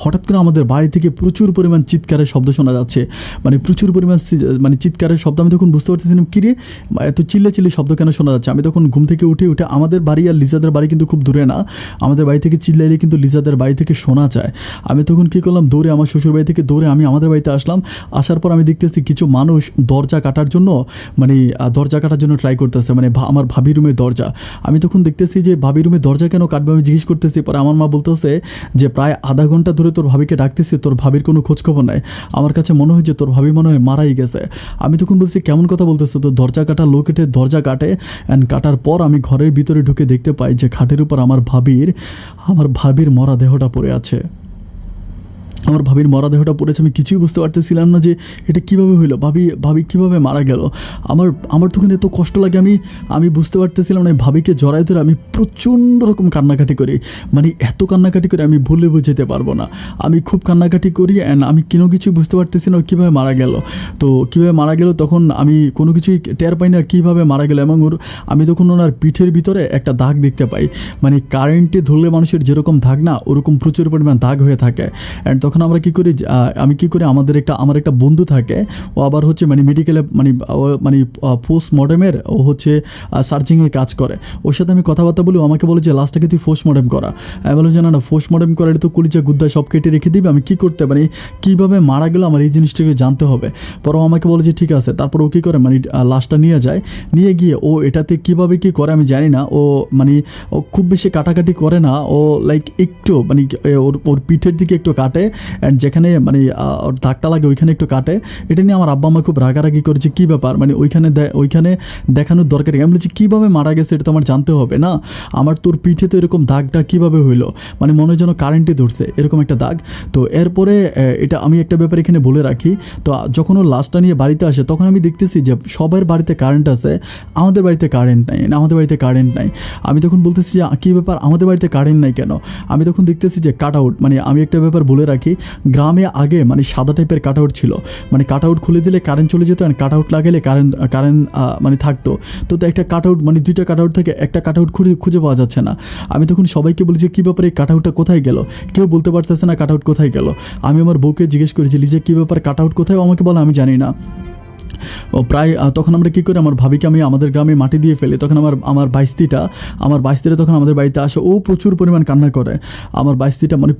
হঠাৎ করে আমাদের বাড়ি থেকে প্রচুর পরিমাণ চিৎকারের শব্দ শোনা যাচ্ছে, মানে প্রচুর পরিমাণ মানে চিৎকারের শব্দ। আমি তখন বুঝতে পারতেছিলাম কিরে এত চিল্লি শব্দ কেন শোনা যাচ্ছে। আমি তখন ঘুম থেকে উঠে আমাদের বাড়ি আর লিজাদের বাড়ি কিন্তু খুব দূরে না, আমাদের বাড়ি থেকে চিল্লাইলে কিন্তু লিজাদের বাড়ি থেকে শোনা যায়। আমি তখন কী করলাম, দৌড়ে আমার শ্বশুর বাড়ি থেকে দৌড়ে আমি আমাদের বাড়িতে আসলাম। আসার পর আমি দেখতেছি কিছু মানুষ দরজা কাটার জন্য ট্রাই করতেছে, মানে আমার ভাবি রুমের দরজা। আমি তখন দেখতেছি যে ভাবি রুমের দরজা কেন কাটবে, আমি জিজ্ঞেস করতেছি। পরে আমার মা বলতেছে যে প্রায় আধা ঘন্টা ধরে তোর ভাবিকে ডাকতেছি, তোর ভাবির কোনো খোঁজখবর নাই, আমার কাছে মনে হয় যে তোর ভাবি মনে হয় মারাই গেছে। আমি তখন বলছি কেমন কথা বলতেছো, তো দরজা কাটা লোক এটে দরজা কাটে। অ্যান্ড কাটার পর আমি ঘরের ভিতরে ঢুকে দেখতে পাই যে খাটের উপর আমার ভাবির মরা দেহটা পড়ে আছে। আমার ভাবির মরা দেহটা পড়েছে। আমি কিছুই বুঝতে পারতেছিলাম না যে এটা কীভাবে হইলো, ভাবি কীভাবে মারা গেল। আমার তখন এত কষ্ট লাগে, আমি বুঝতে পারতেছিলাম না। ভাবিকে জড়াই ধরে আমি প্রচণ্ড রকম কান্নাকাটি করি, মানে এত কান্নাকাটি করে আমি ভুলে বুঝাতে পারবো না। আমি খুব কান্নাকাটি করি অ্যান্ড আমি কোনো কিছুই বুঝতে পারতেছি না কীভাবে মারা গেল। তো কীভাবে মারা গেল তখন আমি কোনো কিছুই টের পাই না কীভাবে মারা গেল। এবং আমি তখন ওনার পিঠের ভিতরে একটা দাগ দেখতে পাই, মানে কারেন্টে ধরলে মানুষের যেরকম দাগ না, ওরকম প্রচুর পরিমাণ দাগ হয়ে থাকে। অ্যান্ড তখন আমরা কী করি, আমি কী করি, আমার একটা বন্ধু থাকে, ও আবার হচ্ছে মানে মেডিকেলে মানে পোস্টমর্টেমের ও হচ্ছে সার্চিংয়ে কাজ করে। ওর সাথে আমি কথাবার্তা বলি, আমাকে বলে যে লাস্টটাকে তুই পোস্টমর্টেম করা। আমি বললাম যে না পোস্টমর্টেম করা এটা তো কলিজা গুদ্দা সব কেটে রেখে দিবে, আমি কী করতে পারি, কীভাবে মারা গেল আমার এই জিনিসটাকে জানতে হবে। পরে আমাকে বলে যে ঠিক আছে। তারপর ও কী করে, মানে লাশটা নিয়ে গিয়ে ও এটাতে কীভাবে কী করে আমি জানি না। ও খুব বেশি কাটাকাটি করে না, ও লাইক একটু মানে ওর পিঠের দিকে একটু কাটে, অ্যান্ড যেখানে মানে ওর দাগটা লাগে ওইখানে একটু কাটে। এটা নিয়ে আমার আব্বা মা খুব রাগারাগি করেছে, কী ব্যাপার, মানে ওইখানে দেখানোর দরকার। আমি বলছি কীভাবে মারা গেছে এটা তো আমার জানতে হবে না, আমার তোর পিঠে তো এরকম দাগটা কীভাবে হইলো, মানে মনে হয় যেন কারেন্টে ধরছে এরকম একটা দাগ। তো এরপরে এটা আমি একটা ব্যাপার এখানে বলে রাখি। তো যখন ও লাশটা নিয়ে বাড়িতে আসে তখন আমি দেখতেছি যে সবার বাড়িতে কারেন্ট আছে, আমাদের বাড়িতে কারেন্ট নাই। আমি তখন বলতেছি যে কী ব্যাপার, আমাদের বাড়িতে কারেন্ট নাই কেন। আমি তখন দেখতেছি যে কাট আউট, মানে আমি একটা ব্যাপার বলে রাখি, গ্রামে আগে মানে সাদা টাইপের কাট আউট ছিল, মানে কাট আউট খুলে দিলে কারেন্ট চলে যেত, কাট আউট লাগালে কারেন্ট মানে থাকতো। তো একটা কাট আউট মানে 2টা কাট আউট থেকে একটা কাট আউট খুঁজে পাওয়া যাচ্ছে না। আমি তখন সবাইকে বলি যে কী ব্যাপারে কাট আউটটা কোথায় গেল, কেউ বলতে পারতেছে না কাট আউট কোথায় গেল। আমি আমার বউকে জিজ্ঞেস করেছি যে কী ব্যাপার কাট আউট কোথায়, আমাকে বলে আমি জানি না। ও প্রায় তখন আমরা কী করি, আমার ভাবিকে আমি আমাদের গ্রামে মাটি দিয়ে ফেলি। তখন আমার বাইস্তিটা তখন আমাদের বাড়িতে আসে, ও প্রচুর পরিমাণ কান্না করে। আমার বাইস্তিটা মানে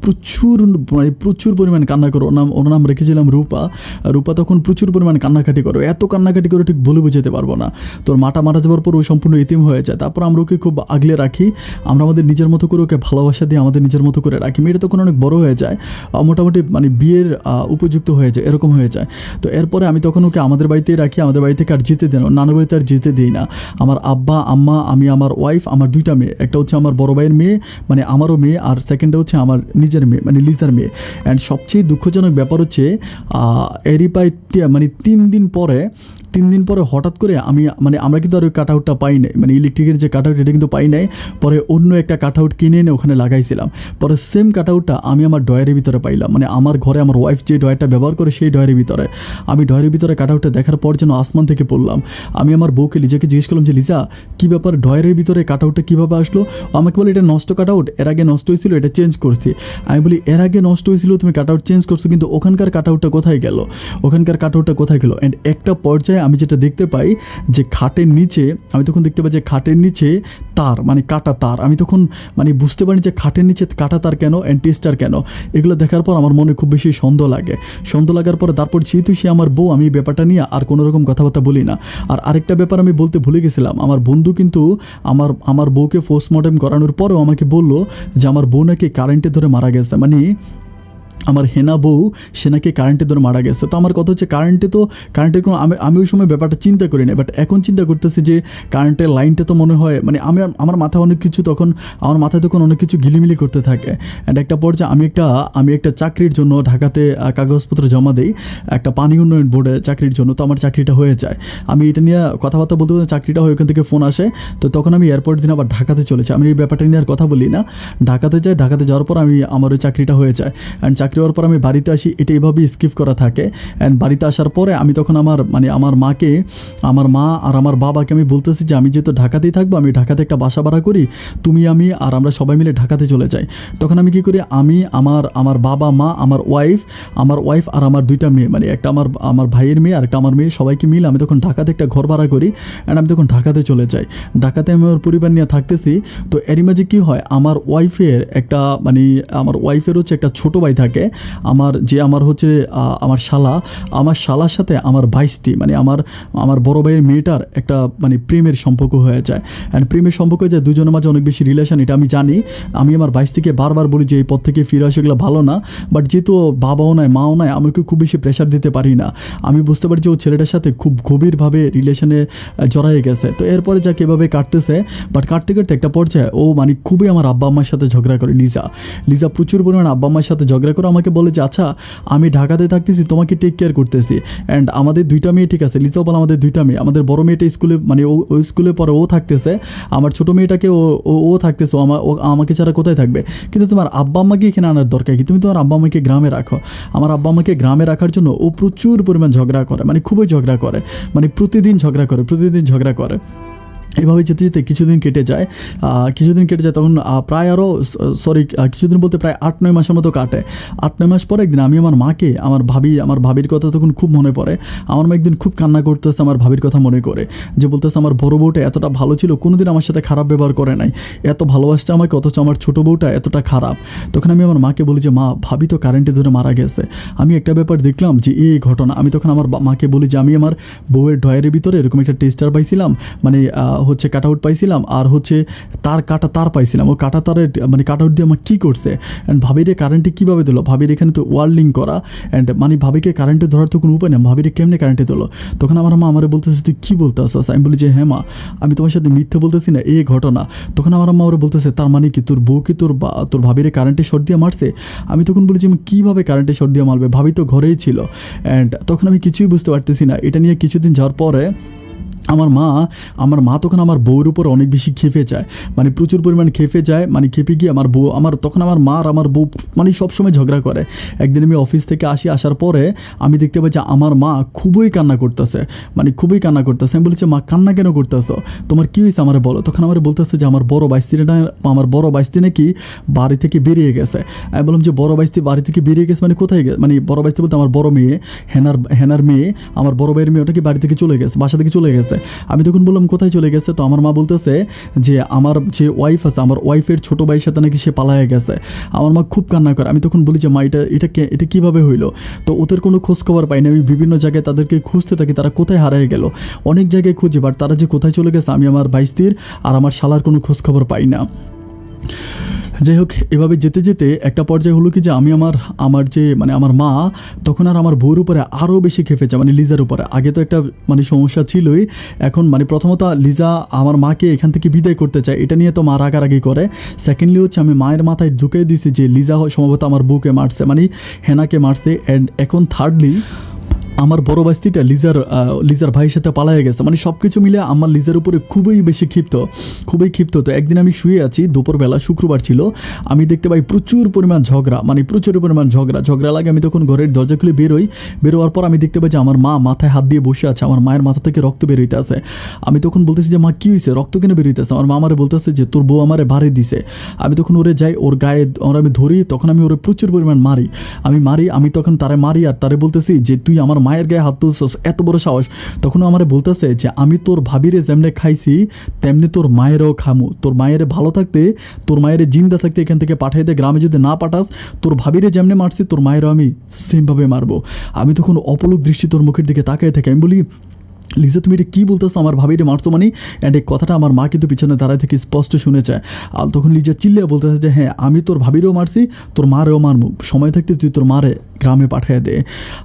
প্রচুর পরিমাণ কান্না করে। ওর নাম রেখেছিলাম রূপা তখন প্রচুর পরিমাণ কান্নাকাটি করে, এত কান্নাকাটি করে ঠিক বলে বুঝাতে পারবো না। তোর মারা যাওয়ার পর ও সম্পূর্ণ ইতিম হয়ে যায়। তারপর আমরা ওকে খুব আগলে রাখি, আমরা আমাদের নিজের মতো করে ওকে ভালোবাসা দিয়ে আমাদের নিজের মতো করে রাখি। মেয়েটা তখন অনেক বড় হয়ে যায়, মোটামুটি মানে বিয়ের উপযুক্ত হয়ে যায়, এরকম হয়ে যায়। তো এরপরে আমি তখন ওকে আমাদের বাড়িতেই রাখি, আমাদের বাড়ি থেকে আর যেতে দেন, নানু বাড়িতে আর যেতে দিই না। আমার আব্বা আম্মা, আমি, আমার ওয়াইফ, আমার 2টা মেয়ে, একটা হচ্ছে আমার বড় ভাইয়ের মেয়ে মানে আমারও মেয়ে, আর সেকেন্ডটা হচ্ছে আমার নিজের মেয়ে মানে লিজার মেয়ে। অ্যান্ড সবচেয়ে দুঃখজনক ব্যাপার হচ্ছে এরই প্রায় মানে 3 3 দিন পরে হঠাৎ করে আমরা কিন্তু আর ওই কাট আউটটা পাই নাই, মানে ইলেকট্রিকের যে কাট আউট এটা কিন্তু পাই নাই। পরে অন্য একটা কাট আউট কিনে এনে ওখানে লাগাইছিলাম। পরে সেম কাট আউটটা আমি আমার ডয়ারের ভিতরে পাইলাম, মানে আমার ঘরে আমার ওয়াইফ যে ডয়ারটা ব্যবহার করে সেই ডয়ারের ভিতরে। আমি ডয়ারের ভিতরে কাট আউটটা দেখার পর যেন আসমান থেকে পড়লাম। আমি আমার বউকে লিজাকে জিজ্ঞেস করলাম যে লিজা কী ব্যাপার, ডয়ারের ভিতরে কাট আউটটা কীভাবে আসলো? আমাকে বলে এটা নষ্ট কাট আউট, এর আগে নষ্ট হয়েছিল, এটা চেঞ্জ করছি। আমি বলি এর আগে নষ্ট হয়েছিল, তুমি কাট আউট চেঞ্জ করছো, কিন্তু ওখানকার কাট আউটটা কোথায় গেল? ওখানকার কাট আউটটা কোথায় গেল? অ্যান্ড একটা পর্যায়ে আমি যেটা দেখতে পাই যে খাটের নিচে, আমি তখন দেখতে পাই যে খাটের নিচে তার, মানে কাটা তার। আমি তখন মানে বুঝতে পারি যে খাটের নিচে কাটা তার কেন, অ্যান্ড টেস্টার কেন। এগুলো দেখার পর আমার মনে খুব বেশি সন্দেহ লাগে। সন্দেহ লাগার পরে তারপর যেহেতু সে আমার বউ, আমি এই ব্যাপারটা নিয়ে আর কোনো রকম কথাবার্তা বলি না। আর আরেকটা ব্যাপার আমি বলতে ভুলে গেছিলাম, আমার বন্ধু কিন্তু আমার বউকে পোস্টমর্টেম করানোর পরেও আমাকে বললো যে আমার বউ নাকি কারেন্টে ধরে মারা গেছে, মানে আমার হেনা বউ সে নাকি কারেন্টে ধরে মারা গেছে। তো আমার কথা হচ্ছে কারেন্টের কোনো আমি ওই সময় ব্যাপারটা চিন্তা করি না, বাট এখন চিন্তা করতেছি যে কারেন্টের লাইনটা তো মনে হয়, মানে আমার মাথায় অনেক কিছু আমার মাথায় তখন অনেক কিছু গিলিমিলি করতে থাকে। অ্যান্ড একটা পর্যায়ে আমি একটা চাকরির জন্য ঢাকাতে কাগজপত্র জমা দিই, একটা পানি উন্নয়ন বোর্ডে চাকরির জন্য। তো আমার চাকরিটা হয়ে যায়, আমি এটা নিয়ে কথাবার্তা বলতে বলতে চাকরিটা হয়, ওখান থেকে ফোন আসে। তো তখন আমি এয়ারপোর্ট দিন আবার ঢাকাতে চলেছি। আমি এই ব্যাপারটা নিয়ে আর কথা বলি না, ঢাকাতে যাই। ঢাকাতে যাওয়ার পর আমার ওই চাকরিটা হয়ে যায়। অ্যান্ড চাকরি হওয়ার পর আমি বাড়িতে আসি, এটা এভাবেই স্কিপ করা থাকে। অ্যান্ড বাড়িতে আসার পরে আমি তখন আমার মাকে, আমার মা আর আমার বাবাকে আমি বলতেছি যে আমি যেহেতু ঢাকাতেই থাকবো, আমি ঢাকাতে একটা বাসা ভাড়া করি, তুমি আমি আর আমরা সবাই মিলে ঢাকাতে চলে যাই। তখন আমি কী করি, আমি আমার বাবা মা, আমার ওয়াইফ আর আমার 2টা মেয়ে, মানে একটা আমার ভাইয়ের মেয়ে আর একটা আমার মেয়ে, সবাইকে মিলে আমি তখন ঢাকাতে একটা ঘর ভাড়া করি। অ্যান্ড আমি তখন ঢাকাতে চলে যাই। ঢাকাতে আমি আমার পরিবার নিয়ে থাকতেছি। তো এরই মাঝে কী হয়, আমার ওয়াইফের হচ্ছে একটা ছোটো ভাই থাকে, আমার হচ্ছে আমার শালার সাথে আমার ভাইস্তি, মানে আমার বড় ভাইয়ের মেয়েটার একটা মানে প্রেমের সম্পর্ক হয়ে যায়। অ্যান্ড প্রেমের সম্পর্ক হয়ে যায়, দুজনের মাঝে অনেক বেশি রিলেশন, এটা আমি জানি। আমি আমার ভাইস্তিকে বারবার বলি যে এই পথ থেকে ফিরে আসে, এগুলো ভালো না। বাট যেহেতু বাবাও নাই মাও নাই, আমাকে খুব বেশি প্রেশার দিতে পারি না। আমি বুঝতে পারি যে ও ছেলেটার সাথে খুব গভীরভাবে রিলেশনে জড়াই গেছে। তো এরপরে যাকে এভাবে কাটতেছে, বাট কাটতে কাটতে একটা পর্যায়ে ও মানে খুবই আমার আব্বা আম্মার সাথে ঝগড়া করে। লিজা প্রচুর পরিমাণ আব্বা আম্মার সাথে ঝগড়া করে আমাকে বলে যে আচ্ছা আমি ঢাকাতে থাকতেছি, তোমাকে টেক কেয়ার করতেছি। অ্যান্ড আমাদের 2টা মেয়ে, ঠিক আছে, লিজাও বলে আমাদের 2টা মেয়ে, আমাদের বড় মেয়েটা স্কুলে, মানে ওই স্কুলে পরে ও থাকতেছে, আমার ছোটো মেয়েটাকে ও থাকতেছে, ও আমাকে ছাড়া কোথায় থাকবে? কিন্তু তোমার আব্বা আম্মাকে এখানে আনার দরকার কি? তুমি তোমার আব্বা আম্মাকে গ্রামে রাখো। আমার আব্বা আম্মাকে গ্রামে রাখার জন্য ও প্রচুর পরিমাণ ঝগড়া করে, মানে খুবই ঝগড়া করে, মানে প্রতিদিন ঝগড়া করে। এভাবে যেতে যেতে কিছুদিন কেটে যায়। তখন প্রায় কিছুদিন বলতে প্রায় 8-9 মাসের মতো কাটে। 8-9 মাস পরে একদিন আমি আমার মাকে, আমার ভাবির কথা তখন খুব মনে পড়ে। আমার মা একদিন খুব কান্না করতেছে আমার ভাবির কথা মনে করে, যে বলতেছে আমার বড় বউটা এতটা ভালো ছিল, কোনোদিন আমার সাথে খারাপ ব্যবহার করে নাই, এত ভালোবাসছে আমাকে, অথচ আমার ছোটো বউটা এতটা খারাপ। তখন আমি আমার মাকে বলি যে মা, ভাবি তো কারেন্টে ধরে মারা গেছে, আমি একটা ব্যাপার দেখলাম যে এই ঘটনা। আমি তখন আমার মাকে বলি যে আমি আমার বউয়ের ডয়ারের ভিতরে এরকম একটা টেস্টার পাইছিলাম, মানে হচ্ছে কাট আউট পাইছিলাম, আর হচ্ছে তার পাইছিলাম। ও কাটা তারের মানে কাট আউট দিয়ে আমার কী করছে, অ্যান্ড ভাবিরে কারেন্টে কীভাবে দিল? ভাবির এখানে তো ওয়ার্ল্ডিং করা, অ্যান্ড মানে ভাবিকে কারেন্টে ধরার তো কোনো উপায় নেই, ভাবিরে কেমনে কারেন্টে দিলো? তখন আমার মা আমারে বলতেছে তুই কী বলতে আসছিস? আমি বলি যে হ্যাঁ মা, আমি তোমার সাথে মিথ্যে বলতেছি না, এই ঘটনা। তখন আমার মা ওরা বলতেছে তার মানে কি তোর বউ কি তোর ভাবিরে কারেন্টে শর্ট দিয়ে মারছে? আমি তখন বলি যে আমি কীভাবে কারেন্টে শর্ট দিয়ে মারবে, ভাবি তো ঘরেই ছিল। অ্যান্ড তখন আমি কিছুই বুঝতে পারতেছি না। এটা নিয়ে কিছুদিন যাওয়ার পরে আমার মা তখন আমার বউর উপর অনেক বেশি খেপে যায়, মানে প্রচুর পরিমাণ খেপে যায়। মানে খেপে গিয়ে তখন আমার মা আর আমার বউ মানে সবসময় ঝগড়া করে। একদিন আমি অফিস থেকে আসার পরে আমি দেখতে পাই যে আমার মা খুবই কান্না করতেছে। আমি বলেছি মা কান্না কেন করতেছ, তোমার কী হয়েছে আমার বলো? তখন আমার বলতেছে যে আমার বড় বাইস্তি নাকি বাড়ি থেকে বেরিয়ে গেছে। আমি বললাম যে বড় বাইস্তি বাড়ি থেকে বেরিয়ে গেছে মানে কোথায় গেছে? মানে বড় বাইস্তি বলতে আমার বড় মেয়ে, হেনার মেয়ে, আমার বড় ভাইয়ের মেয়ে, ওটা কি বাড়ি থেকে চলে গেছে, বাসা থেকে চলে গেছে। আমি তখন বললাম কোথায় চলে গেছে? তো আমার মা বলতেছে যে আমার যে ওয়াইফ আছে, আমার ওয়াইফের ছোটো ভাইয়ের সাথে নাকি সে পালায়ে গেছে। আমার মা খুব কান্না করে। আমি তখন বলি যে মা এটা কীভাবে হইলো? তো ওদের কোনো খোঁজখবর পাইনি। আমি বিভিন্ন জায়গায় তাদেরকে খুঁজতে থাকি, তারা কোথায় হারিয়ে গেল, অনেক জায়গায় খুঁজি, বাট তারা যে কোথায় চলে গেছে আমি আমার ভাইস্তির আর আমার শালার কোনো খোঁজখবর পাই না। যাই হোক, এভাবে যেতে যেতে একটা পর্যায়ে হলো কি যে আমি আমার মা তখন আর আমার বউর উপরে আরও বেশি খেপেছে, মানে লিজার উপরে। আগে তো একটা মানে সমস্যা ছিলই, এখন মানে প্রথমত লিজা আমার মাকে এখান থেকে বিদায় করতে চায়, এটা নিয়ে তো মা রাগারাগি করে। সেকেন্ডলি হচ্ছে আমি মায়ের মাথায় ঢুকিয়ে দিছি যে লিজা সম্ভবত আমার বউকে মারছে, মানে হেনাকে মারছে। অ্যান্ড এখন আমার বড় বাইস্তিটা লিজার ভাইয়ের সাথে পালায়ে গেছে। মানে সব কিছু মিলে আমার লিজার উপরে খুবই বেশি ক্ষিপ্ত। তো একদিন আমি শুয়ে আছি, দুপুরবেলা, শুক্রবার ছিল, আমি দেখতে পাই প্রচুর পরিমাণ ঝগড়া লাগে। আমি তখন ঘরের দরজা খুলে বেরোয়ার পর আমি দেখতে পাই যে আমার মা মাথায় হাত দিয়ে বসে আছে, আমার মায়ের মাথা থেকে রক্ত বেরোইতে আছে। আমি তখন বলতেছি যে মা কী হয়েছে, রক্ত কেন বেরোইতেছে? আমার মা আমারে বলতেছে যে তোর বউ আমারে বাড়ি দিছে। আমি তখন ওরে যাই, ওর গায়ে আমি ধরি, তখন আমি ওরে প্রচুর পরিমাণ মারি। আমি তখন তারে মারি আর তারে বলতেছি যে তুই আমার মায়ের গায়ে হাত তুলছস, এত বড় সাহস। তখন আমারে বলতেছে যে আমি তোর ভাবিরে যেমনে খাইছি তেমনি তোর মায়েরও খামু। তোর মায়ের ভালো থাকতে, তোর মায়ের জিন্দা থাকতে এখান থেকে পাঠাই দে, গ্রামে যদি না পাঠাস তোর ভাবিরে যেমনে মারছি তোর মায়েরও আমি সেমভাবে মারবো। আমি তখন অপলক দৃষ্টি তোর মুখের দিকে তাকায় থাকি। আমি বলি লিজা তুমি এটা কী বলতেছো, আমার ভাবিরে মারতো মানে? অ্যান্ড এই কথাটা আমার মা কিন্তু পিছনে দাঁড়ায় থেকে স্পষ্ট শুনেছে। আর তখন লিজা চিল্লিয়ে বলতেছে যে হ্যাঁ আমি তোর ভাবিরেও মারছি, তোর মারেও মারবো, সময় থাকতে তুই তোর মারে গ্রামে পাঠিয়ে দে।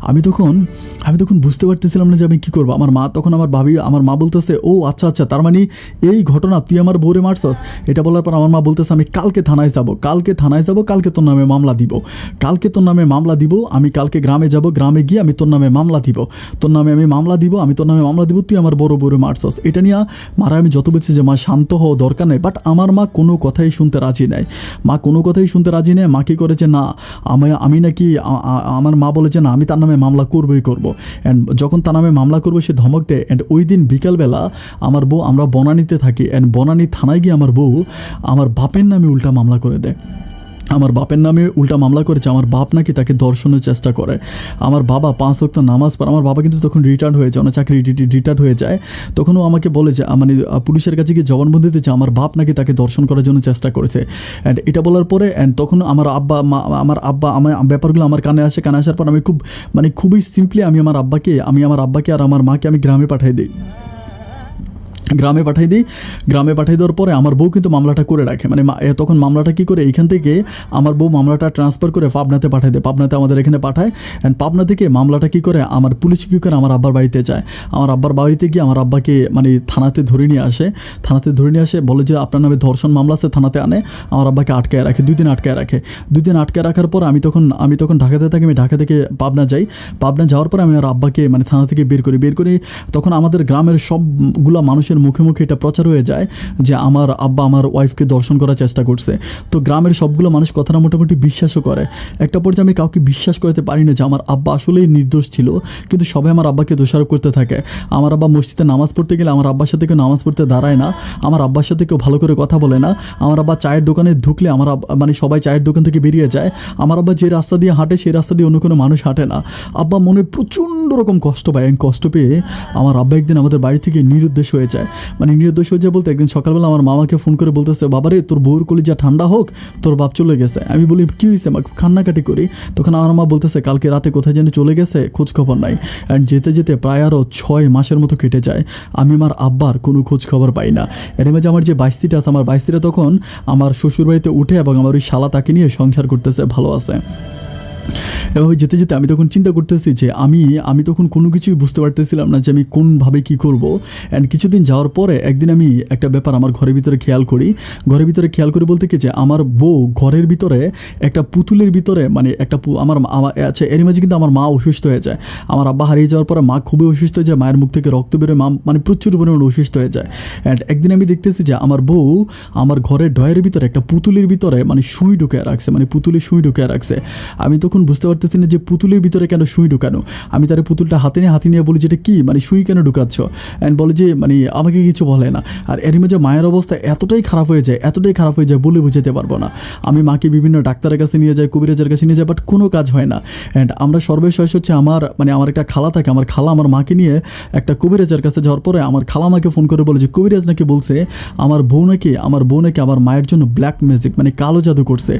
আমি তখন বুঝতে পারতেছিলাম না যে আমি কী করবো। আমার মা বলতেছে ও আচ্ছা, তার মানে এই ঘটনা, তুই আমার বউরে মারছস। এটা বলার পর আমার মা বলতেছে আমি কালকে থানায় যাব, কালকে তোর নামে মামলা দিব, আমি কালকে গ্রামে যাব, গ্রামে গিয়ে আমি তোর নামে মামলা দিব, তুই আমার বড় বউরে মারছস। এটা নিয়ে মারা আমি যত বলছি যে মা শান্ত হওয়া দরকার নেই, বাট আমার মা কোনো কথাই শুনতে রাজি নাই। মা কী করেছে না, আমি নাকি আমার মা বলে যে না আমি তার নামে মামলা করবই করবো। অ্যান্ড যখন তার নামে মামলা করবো সে ধমক দেয়। অ্যান্ড ওই দিন বিকালবেলা আমার বউ, আমরা বনানীতে থাকি, অ্যান্ড বনানী থানায় গিয়ে আমার বউ আমার বাপের নামে উল্টা মামলা করে দেয়। আমার বাপ নাকি তাকে ধর্ষণের চেষ্টা করে। আমার বাবা 5 ওয়াক্ত নামাজ পড়ে। আমার বাবা কিন্তু তখন রিটায়ার্ড হয়ে যায়, চাকরি রিটায়ার্ড হয়ে যায়। তখনও আমাকে বলে যে মানে পুলিশের কাছে গিয়ে জবানবন্দি দিতে আমার বাপ নাকি তাকে ধর্ষণ করার জন্য চেষ্টা করেছে। অ্যান্ড এটা বলার পরে তখন আমার আব্বা ব্যাপারগুলো আমার কানে আসার পর আমি খুবই সিম্পলি আমি আমার আব্বাকে আর আমার মাকে আমি গ্রামে পাঠিয়ে দিই। গ্রামে পাঠিয়ে দেওয়ার পরে আমার বউ কিন্তু মামলাটা করে রাখে। মানে তখন মামলাটা কী করে, এইখান থেকে আমার বউ মামলাটা ট্রান্সফার করে পাবনাতে পাঠিয়ে দেয়। পাবনাতে আমাদের এখানে পাঠায়। অ্যান্ড পাবনা থেকে মামলাটা কী করে আমার পুলিশ কী করে আমার আব্বার বাড়িতে যায়। আমার আব্বার বাড়িতে গিয়ে আমার আব্বাকে মানে থানাতে ধরে নিয়ে আসে, বলে যে আপনার নামে ধর্ষণ মামলা আছে, থানাতে আনে। আমার আব্বাকে আটকায় রাখে, 2 দিন আটকায় রাখার পর আমি তখন ঢাকাতে থাকি। আমি ঢাকা থেকে পাবনা যাওয়ার পর আমি আমার আব্বাকে মানে থানা থেকে বের করি। তখন আমাদের গ্রামের সবগুলা মানুষের মুখে এটা প্রচার হয়ে যায় যে আমার আব্বা আমার ওয়াইফকে দর্শন করার চেষ্টা করছে। তো গ্রামের সবগুলো মানুষ কথাটা মোটামুটি বিশ্বাসও করে। একটা পর্যায়ে আমি কাউকে বিশ্বাস করতে পারি না যে আমার আব্বা আসলেই নির্দোষ ছিল, কিন্তু সবাই আমার আব্বাকে দোষারোপ করতে থাকে। আমার আব্বা মসজিদে নামাজ পড়তে গেলে আমার আব্বার সাথে কেউ নামাজ পড়তে দাঁড়ায় না, আমার আব্বার সাথে কেউ ভালো করে কথা বলে না। আমার আব্বা চায়ের দোকানে ঢুকলে আমার মানে সবাই চায়ের দোকান থেকে বেরিয়ে যায়। আমার আব্বা যে রাস্তা দিয়ে হাঁটে সেই রাস্তা দিয়ে অন্য কোনো মানুষ হাঁটে না। আব্বা মনে প্রচণ্ড রকম কষ্ট পায়। কষ্ট পেয়ে আমার আব্বা একদিন আমাদের বাড়ি থেকে নিরুদ্দেশ হয়ে যায়। বলতে একদিন সকালবেলা আমার মামাকে ফোন করে বলতেছে বাবারে তোর বউর কলিজা ঠান্ডা হোক, তোর বাপ চলে গেছে। আমি বলি কী হয়েছে মা, কান্নাকাটি করি। তখন আমার মা বলতেছে কালকে রাতে কোথায় যেন চলে গেছে, খোঁজ খবর নাই। অ্যান্ড যেতে প্রায় আরও 6 মাসের মতো কেটে যায়, আমি আমার আব্বার কোনো খোঁজ খবর পাই না। এর মাঝে আমার যে বাইস্তিটা আছে, আমার বাইস্তিটা তখন আমার শ্বশুরবাড়িতে উঠে এবং আমার ওই শালা তাকে নিয়ে সংসার করতেছে, ভালো আছে। এভাবে যেতে আমি তখন চিন্তা করতেছি যে আমি তখন কোনো কিছুই বুঝতে পারতেছিলাম না যে আমি কোনভাবে কী করব। অ্যান্ড কিছুদিন যাওয়ার পরে একদিন আমি একটা ব্যাপার আমার ঘরের ভিতরে খেয়াল করি বলতে কি যে আমার বউ ঘরের ভিতরে একটা পুতুলের ভিতরে মানে একটা আমার আচ্ছা এর মাঝে কিন্তু আমার মা অসুস্থ হয়ে যায়। আমার আব্বা হারিয়ে যাওয়ার পরে মা খুবই অসুস্থ হয়ে যায়, মায়ের মুখ থেকে রক্ত বেরোয়, মা মানে প্রচুর পরিমাণে অসুস্থ হয়ে যায়। অ্যান্ড একদিন আমি দেখতেছি যে আমার বউ আমার ঘরের ডয়ের ভিতরে একটা পুতুলের ভিতরে মানে সুই ঢুকে রাখছে, মানে পুতুলের সুই ঢুকে রাখছে। আমি তখন বুঝতে পারতেছি না যে পুতুলের ভিতরে কেন সুই ঢুকানো। আমি তার পুতুলটা হাতে নিয়ে বলি যেটা কি মানে সুই কেন ঢুকাচ্ছ। অ্যান্ড বলে যে মানে আমাকে কিছু বলে না। আর এর মাঝে মায়ের অবস্থা এতটাই খারাপ হয়ে যায় বলে বুঝাতে পারবো না। আমি মাকে বিভিন্ন ডাক্তারের কাছে নিয়ে যাই, কবিরাজের কাছে নিয়ে যাই, বাট কোনো কাজ হয় না। অ্যান্ড আমরা সর্বশেষ হচ্ছে আমার একটা খালা থাকে, আমার খালা আমার মাকে নিয়ে একটা কবিরাজের কাছে যাওয়ার পরে আমার খালা আমাকে ফোন করে বলে যে কবিরাজ নাকি বলছে আমার বউ নাকি আমার মায়ের জন্য ব্ল্যাক ম্যাজিক মানে কালো জাদু করছে,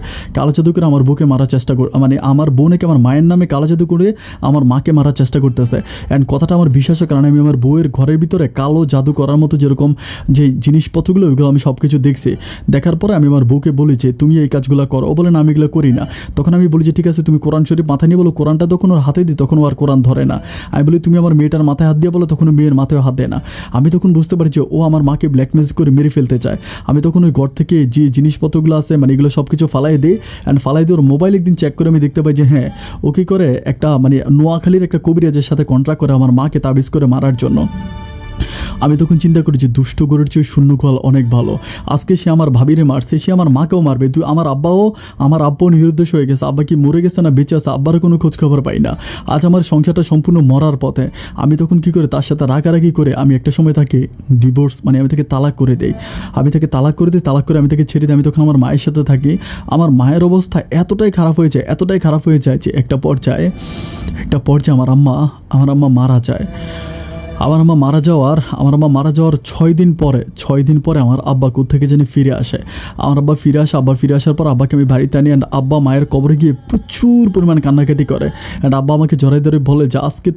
আমার বউকে মারার চেষ্টা মানে আমার বউ নাকি আমার মায়ের নামে কালো জাদু করে আমার মাকে মারার চেষ্টা করতেছে। অ্যান্ড কথাটা আমার বিশ্বাসের কারণে আমি আমার বউয়ের ঘরের ভিতরে কালো জাদু করার মতো যেরকম যে জিনিসপত্রগুলো ওইগুলো আমি সব কিছু দেখছি। দেখার পরে আমি আমার বউকে বলি যে তুমি এই কাজগুলো করো। ও বলে না আমি এগুলো করি না। তখন আমি বলি যে ঠিক আছে তুমি কোরআন শরীফ মাথায় নিয়ে বলো। কোরআনটা তখন ওর হাতে দিই, তখন ও আর কোরআন ধরে না। আমি বলি তুমি আমার মেয়েটার মাথায় হাত দিয়ে বলো, তখন মেয়ের মাথায় হাত দেয় না। আমি তখন বুঝতে পারি যে ও আমার মাকে ব্ল্যাক ম্যাজিক করে মেরে ফেলতে চায়। আমি তখন ওই ঘর থেকে যে জিনিসপত্রগুলো আছে মানে এগুলো সব কিছু ফালাই দিই। অ্যান্ড ফালাই দিয়ে ওর মোবাইল একদিন চেক করে আমি দেখতে পাই পাই যে হ্যাঁ ও কী করে একটা মানে নোয়াখালীর একটা কবিরাজের সাথে কন্ট্রাক্ট করে আমার মাকে তাবিজ করে মারার জন্য। আমি তখন চিন্তা করি যে দুষ্ট গরুর চেয়ে শূন্য গোয়াল অনেক ভালো। আজকে সে আমার ভাবিরে মারছে, সে আমার মাকেও মারবে। তুই আমার আব্বাও নিরুদ্দেশ হয়ে গেছে। আব্বা কি মরে গেছে না বেঁচে আছে আব্বারও কোনো খোঁজ খবর পাই না। আজ আমার সংসারটা সম্পূর্ণ মরার পথে। আমি তখন কী করে তার সাথে রাগারাগি করে আমি একটা সময় তাকে ডিভোর্স মানে আমি তাকে তালাক করে দেই। তালাক করে আমি তাকে ছেড়ে দিই। আমি তখন আমার মায়ের সাথে থাকি। আমার মায়ের অবস্থা এতটাই খারাপ হয়ে যায় যে একটা পর্যায়ে আমার আম্মা মারা যায়। আমার আম্মা মারা যাওয়ার 6 দিন পরে আমার আব্বা কোত্থেকে জানি ফিরে আসে। আব্বা ফিরে আসার পর আব্বাকে আমি বাড়িতে আনি। অ্যান্ড আব্বা মায়ের কবরে গিয়ে প্রচুর পরিমাণ কান্নাকাটি করে। অ্যান্ড আব্বা আমাকে জড়াই ধরে বলে যে আজকে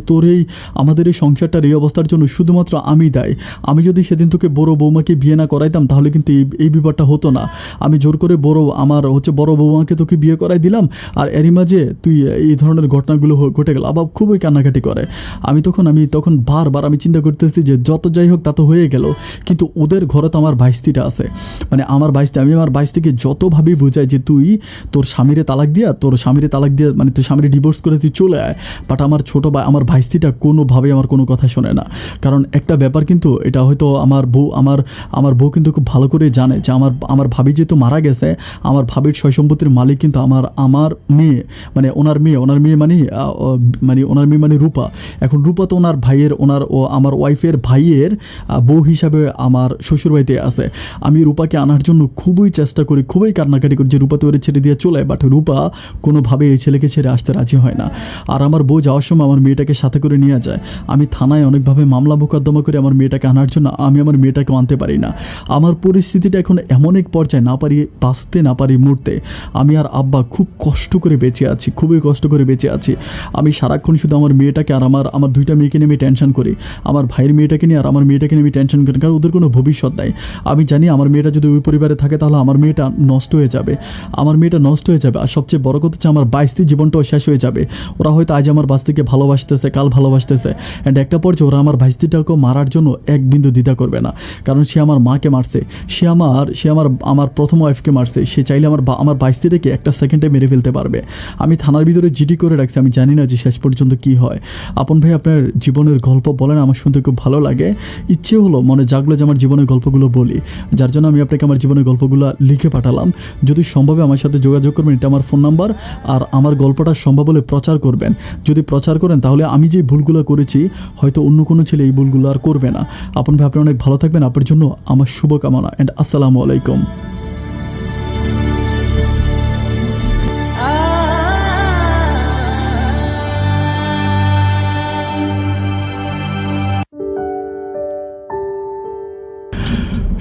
তোর এই আমাদের এই সংসারটার এই অবস্থার জন্য শুধুমাত্র আমি দায়ী। আমি যদি সেদিন তোকে বড় বৌমাকে বিয়ে না করাইতাম তাহলে কিন্তু এই বিপদটা হতো না। আমি জোর করে বড় বৌমাকে তোকে বিয়ে করাই দিলাম, আর এরই মাঝে তুই এই ধরনের ঘটনাগুলো ঘটে গেল। আব্বা খুবই কান্নাকাটি করে। আমি তখন বারবার আমি চিন্তা করতেছি যে যত যাই হোক তা তো হয়ে গেল, কিন্তু ওদের ঘরে তো আমার ভাইস্তিটা আছে। মানে আমি আমার ভাইস্তিকে যতভাবে বোঝাই যে তুই তোর স্বামীরে তালাক দিয়া মানে তুই স্বামীরে ডিভোর্স করে তুই চলে আয়, বাট আমার ছোটো ভাই আমার ভাইস্তিটা কোনোভাবেই আমার কোনো কথা শোনে না। কারণ একটা ব্যাপার কিন্তু এটা হয়তো আমার বউ কিন্তু খুব ভালো করে জানে যে আমার ভাবি যেহেতু মারা গেছে, আমার ভাবির সয় সম্পত্তির মালিক কিন্তু আমার মেয়ে, মানে ওনার মেয়ে মানে রূপা। এখন রূপা তো ওনার ভাইয়ের আমার ওয়াইফের ভাইয়ের বউ হিসাবে আমার শ্বশুরবাড়িতে আছে। আমি রূপাকে আনার জন্য খুবই চেষ্টা করি, খুবই কান্নাকাটি করি যে রূপা তো ওরে ছেড়ে দিয়ে চলে, বাট রূপা কোনোভাবে এই ছেলেকে ছেড়ে আসতে রাজি হয় না। আর আমার বউ যাওয়ার সময় আমার মেয়েটাকে সাথে করে নিয়ে যায়। আমি থানায় অনেকভাবে মামলা মোকদ্দমা করে আমার মেয়েটাকে আনার জন্য আমি আমার মেয়েটাকেও আনতে পারি না। আমার পরিস্থিতিটা এখন এমন এক পর্যায়ে না পারি বাঁচতে না পারি মরতে। আমি আর আব্বা খুবই কষ্ট করে বেঁচে আছি। আমি সারাক্ষণ শুধু আমার মেয়েটাকে আর আমার 2টা মেয়েকে নিয়ে আমি টেনশন করি। আমার ভাইয়ের মেয়েটাকে নিয়ে আর আমার মেয়েটাকে নিয়ে আমি টেনশন করি, কারণ ওদের কোনো ভবিষ্যৎ নাই। আমি জানি আমার মেয়েটা যদি ওই পরিবারে থাকে তাহলে আমার মেয়েটা নষ্ট হয়ে যাবে। আর সবচেয়ে বড় কথা হচ্ছে আমার বাইস্তির জীবনটাও শেষ হয়ে যাবে। ওরা হয়তো আজ আমার বাস্তিকে ভালোবাসতেছে, কাল ভালোবাসতেছে, অ্যান্ড একটা পর্যায়ে ওরা আমার বাইস্তিটাকেও মারার জন্য এক বিন্দু দ্বিধা করবে না। কারণ সে আমার মাকে মারছে, সে আমার প্রথম ওয়াইফকে মারছে। সে চাইলে আমার বাইস্তিটাকে একটা সেকেন্ডে মেরে ফেলতে পারবে। আমি থানার ভিতরে জিডি করে রাখছি, আমি জানি না যে শেষ পর্যন্ত কি হয়। আপন ভাই আপনার জীবনের গল্প বলেন, আমার শুনতে খুব ভালো লাগে। ইচ্ছে হলো মনে জাগলো যে আমার জীবনের গল্পগুলো বলি, যার জন্য আমি আপনাকে আমার জীবনের গল্পগুলো লিখে পাঠালাম। যদি সম্ভবে আমার সাথে যোগাযোগ করবেন, এটা আমার ফোন নাম্বার। আর আমার গল্পটা সম্ভব হলে প্রচার করবেন। যদি প্রচার করেন তাহলে আমি যে ভুলগুলো করেছি হয়তো অন্য কোনো ছেলে এই ভুলগুলো আর করবে না। আপন ভাই আপনি অনেক ভালো থাকবেন, আপনার জন্য আমার শুভকামনা, অ্যান্ড আসসালামু আলাইকুম।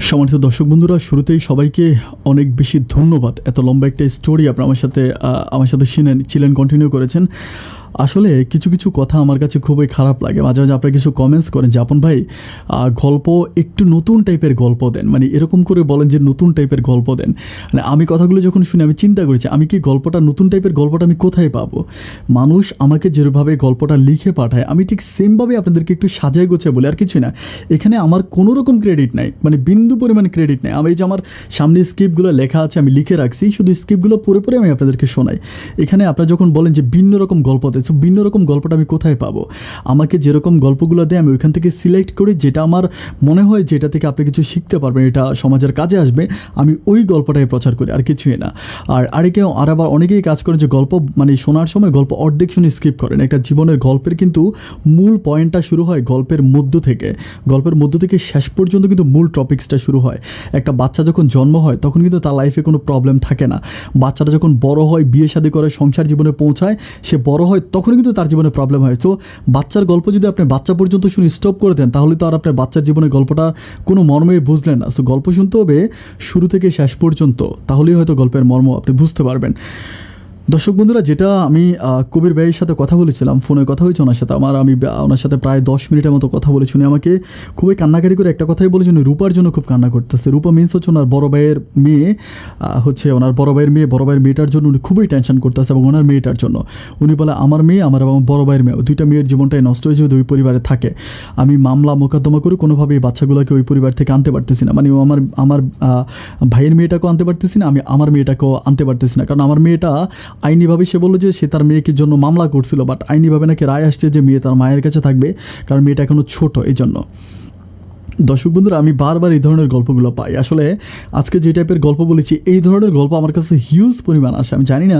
সম্মানিত দর্শক বন্ধুরা, শুরুতেই সবাইকে অনেক বেশি ধন্যবাদ। এত লম্বা একটা স্টোরি আপনি আমার সাথে ছিলেন, কন্টিনিউ করেছেন। আসলে কিছু কথা আমার কাছে খুবই খারাপ লাগে। মাঝে মাঝে আপনারা কিছু কমেন্টস করেন যে আপন ভাই গল্প একটু নতুন টাইপের গল্প দেন, মানে এরকম করে বলেন যে নতুন টাইপের গল্প দেন। মানে আমি কথাগুলো যখন শুনে আমি চিন্তা করেছি আমি কি নতুন টাইপের গল্পটা আমি কোথায় পাবো। মানুষ আমাকে যেভাবে গল্পটা লিখে পাঠায় আমি ঠিক সেমভাবে আপনাদেরকে একটু সাজায় গোছায় বলি, আর কিছুই না। এখানে আমার কোনো রকম ক্রেডিট নাই, মানে বিন্দু পরিমাণ ক্রেডিট নাই। আমি এই যে আমার সামনে স্ক্রিপ্টগুলো লেখা আছে আমি লিখে রাখছি, শুধু স্ক্রিপ্টগুলো পড়ে আমি আপনাদেরকে শোনাই। এখানে আপনারা যখন বলেন যে ভিন্ন রকম গল্প দেয়, ভিন্ন রকম গল্পটা আমি কোথায় পাবো। আমাকে যেরকম গল্পগুলো দেয় আমি ওইখান থেকে সিলেক্ট করি, যেটা আমার মনে হয় যেটা থেকে আপনি কিছু শিখতে পারবেন, এটা সমাজের কাজে আসবে, আমি ওই গল্পটাই প্রচার করি, আর কিছুই না। আর আবার অনেকেই কাজ করে যে গল্প মানে শোনার সময় গল্প অর্ধেক শুনে স্কিপ করেন। একটা জীবনের গল্পের কিন্তু মূল পয়েন্টটা শুরু হয় গল্পের মধ্য থেকে শেষ পর্যন্ত কিন্তু মূল টপিক্সটা শুরু হয়। একটা বাচ্চা যখন জন্ম হয় তখন কিন্তু তার লাইফে কোনো প্রবলেম থাকে না। বাচ্চাটা যখন বড় হয়, বিয়ে শাদী করে, সংসার জীবনে পৌঁছায়, সে বড় হয়, তখন কিন্তু তার জীবনে প্রবলেম হয়। তো বাচ্চার গল্প যদি আপনি বাচ্চা পর্যন্ত শুনে স্টপ করে দেন তাহলে তো আর আপনার বাচ্চার জীবনে গল্পটা কোনো মর্মে বুঝলেন না। সো গল্প শুনতে হবে শুরু থেকে শেষ পর্যন্ত, তাহলেই হয়তো গল্পের মর্ম আপনি বুঝতে পারবেন। দর্শক বন্ধুরা, যেটা আমি কবির ভাইয়ের সাথে কথা বলেছিলাম, ফোনে কথা হয়েছে ওনার সাথে আমি ওনার সাথে প্রায় 10 মিনিটের মতো কথা বলেছি। উনি আমাকে খুবই কান্নাকাটি করে একটা কথাই বলেছেন, রূপার জন্য খুব কান্না করতেছে। রূপা মিন্স হচ্ছে ওনার বড় ভাইয়ের মেয়ে, বড় ভাইয়ের মেয়েটার জন্য উনি খুবই টেনশন করতেছে, এবং ওনার মেয়েটার জন্য। উনি বলে আমার মেয়ে, আমার বড় ভাইয়ের মেয়ে, 2টা মেয়ের জীবনটাই নষ্ট হয়ে যদি ওই পরিবারে থাকে। আমি মামলা মোকদ্দমা করে কোনোভাবে এই বাচ্চাগুলোকে ওই পরিবার থেকে আনতে পারতেছি না। মানে আমার ভাইয়ের মেয়েটাকেও আনতে পারতেছি না, আমি আমার মেয়েটাকেও আনতে পারতেছি না, কারণ আমার মেয়েটা আইনিভাবে সে বললো যে সে তার মেয়েকে জন্য মামলা করছিল, বাট আইনিভাবে নাকি রায় আসছে যে মেয়ে তার মায়ের কাছে থাকবে, কারণ মেয়েটা এখনও ছোট এই জন্য। দর্শক বন্ধুরা, আমি বারবার এই ধরনের গল্পগুলো পাই। আসলে আজকে যে টাইপের গল্প বলেছি, এই ধরনের গল্প আমার কাছে হিউজ পরিমাণ আসে। আমি জানি না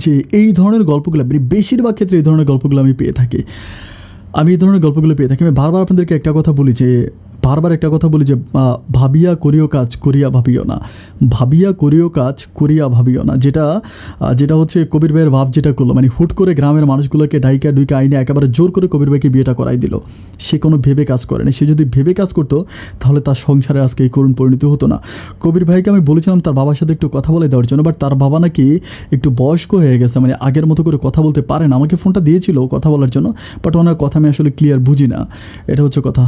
যে এই ধরনের গল্পগুলো, বেশিরভাগ ক্ষেত্রে এই ধরনের গল্পগুলো আমি পেয়ে থাকি। আমি বারবার আপনাদেরকে একটা কথা বলি যে ভাবিয়া করিও কাজ করিয়া ভাবিও না, ভাবিয়া করিও কাজ করিয়া ভাবিও না। যেটা হচ্ছে কবির ভাইয়ের ভাব যেটা করলো, মানে হুট করে গ্রামের মানুষগুলোকে ডাইকা ডুইকা আইনে একেবারে জোর করে কবির ভাইকে বিয়েটা করাই দিল। সে কোনো ভেবে কাজ করেনি। সে যদি ভেবে কাজ করতো তাহলে তার সংসারে আজকে এই করুণ পরিণতি হতো না। কবির ভাইকে আমি বলেছিলাম তার বাবার সাথে একটু কথা বলে দেওয়ার জন্য, বাট তার বাবা নাকি একটু বয়স্ক হয়ে গেছে, মানে আগের মতো করে কথা বলতে পারে না। আমাকে ফোনটা দিয়েছিল কথা বলার জন্য, বাট ওনার কথা আমি আসলে ক্লিয়ার বুঝি না, এটা হচ্ছে কথা।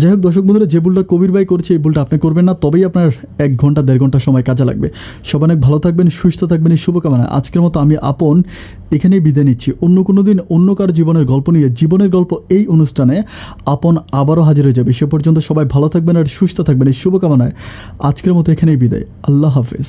যাই হোক দর্শক বন্ধুরা, যে ভুলটা কবির ভাই করছে এই ভুলটা আপনি করবেন না, তবেই আপনার 1 ঘন্টা 1.5 ঘন্টা সময় কাজে লাগবে। সবাই অনেক ভালো থাকবেন, সুস্থ থাকবেন, এই শুভকামনা। আজকের মতো আমি আপন এখানেই বিদায় নিচ্ছি। অন্য কোনো দিন অন্য কারো জীবনের গল্প নিয়ে, জীবনের গল্প এই অনুষ্ঠানে আপন আবারও হাজির হয়ে যাবে। সে পর্যন্ত সবাই ভালো থাকবেন আর সুস্থ থাকবেন, এই শুভকামনায় আজকের মতো এখানেই বিদায়। আল্লাহ হাফেজ।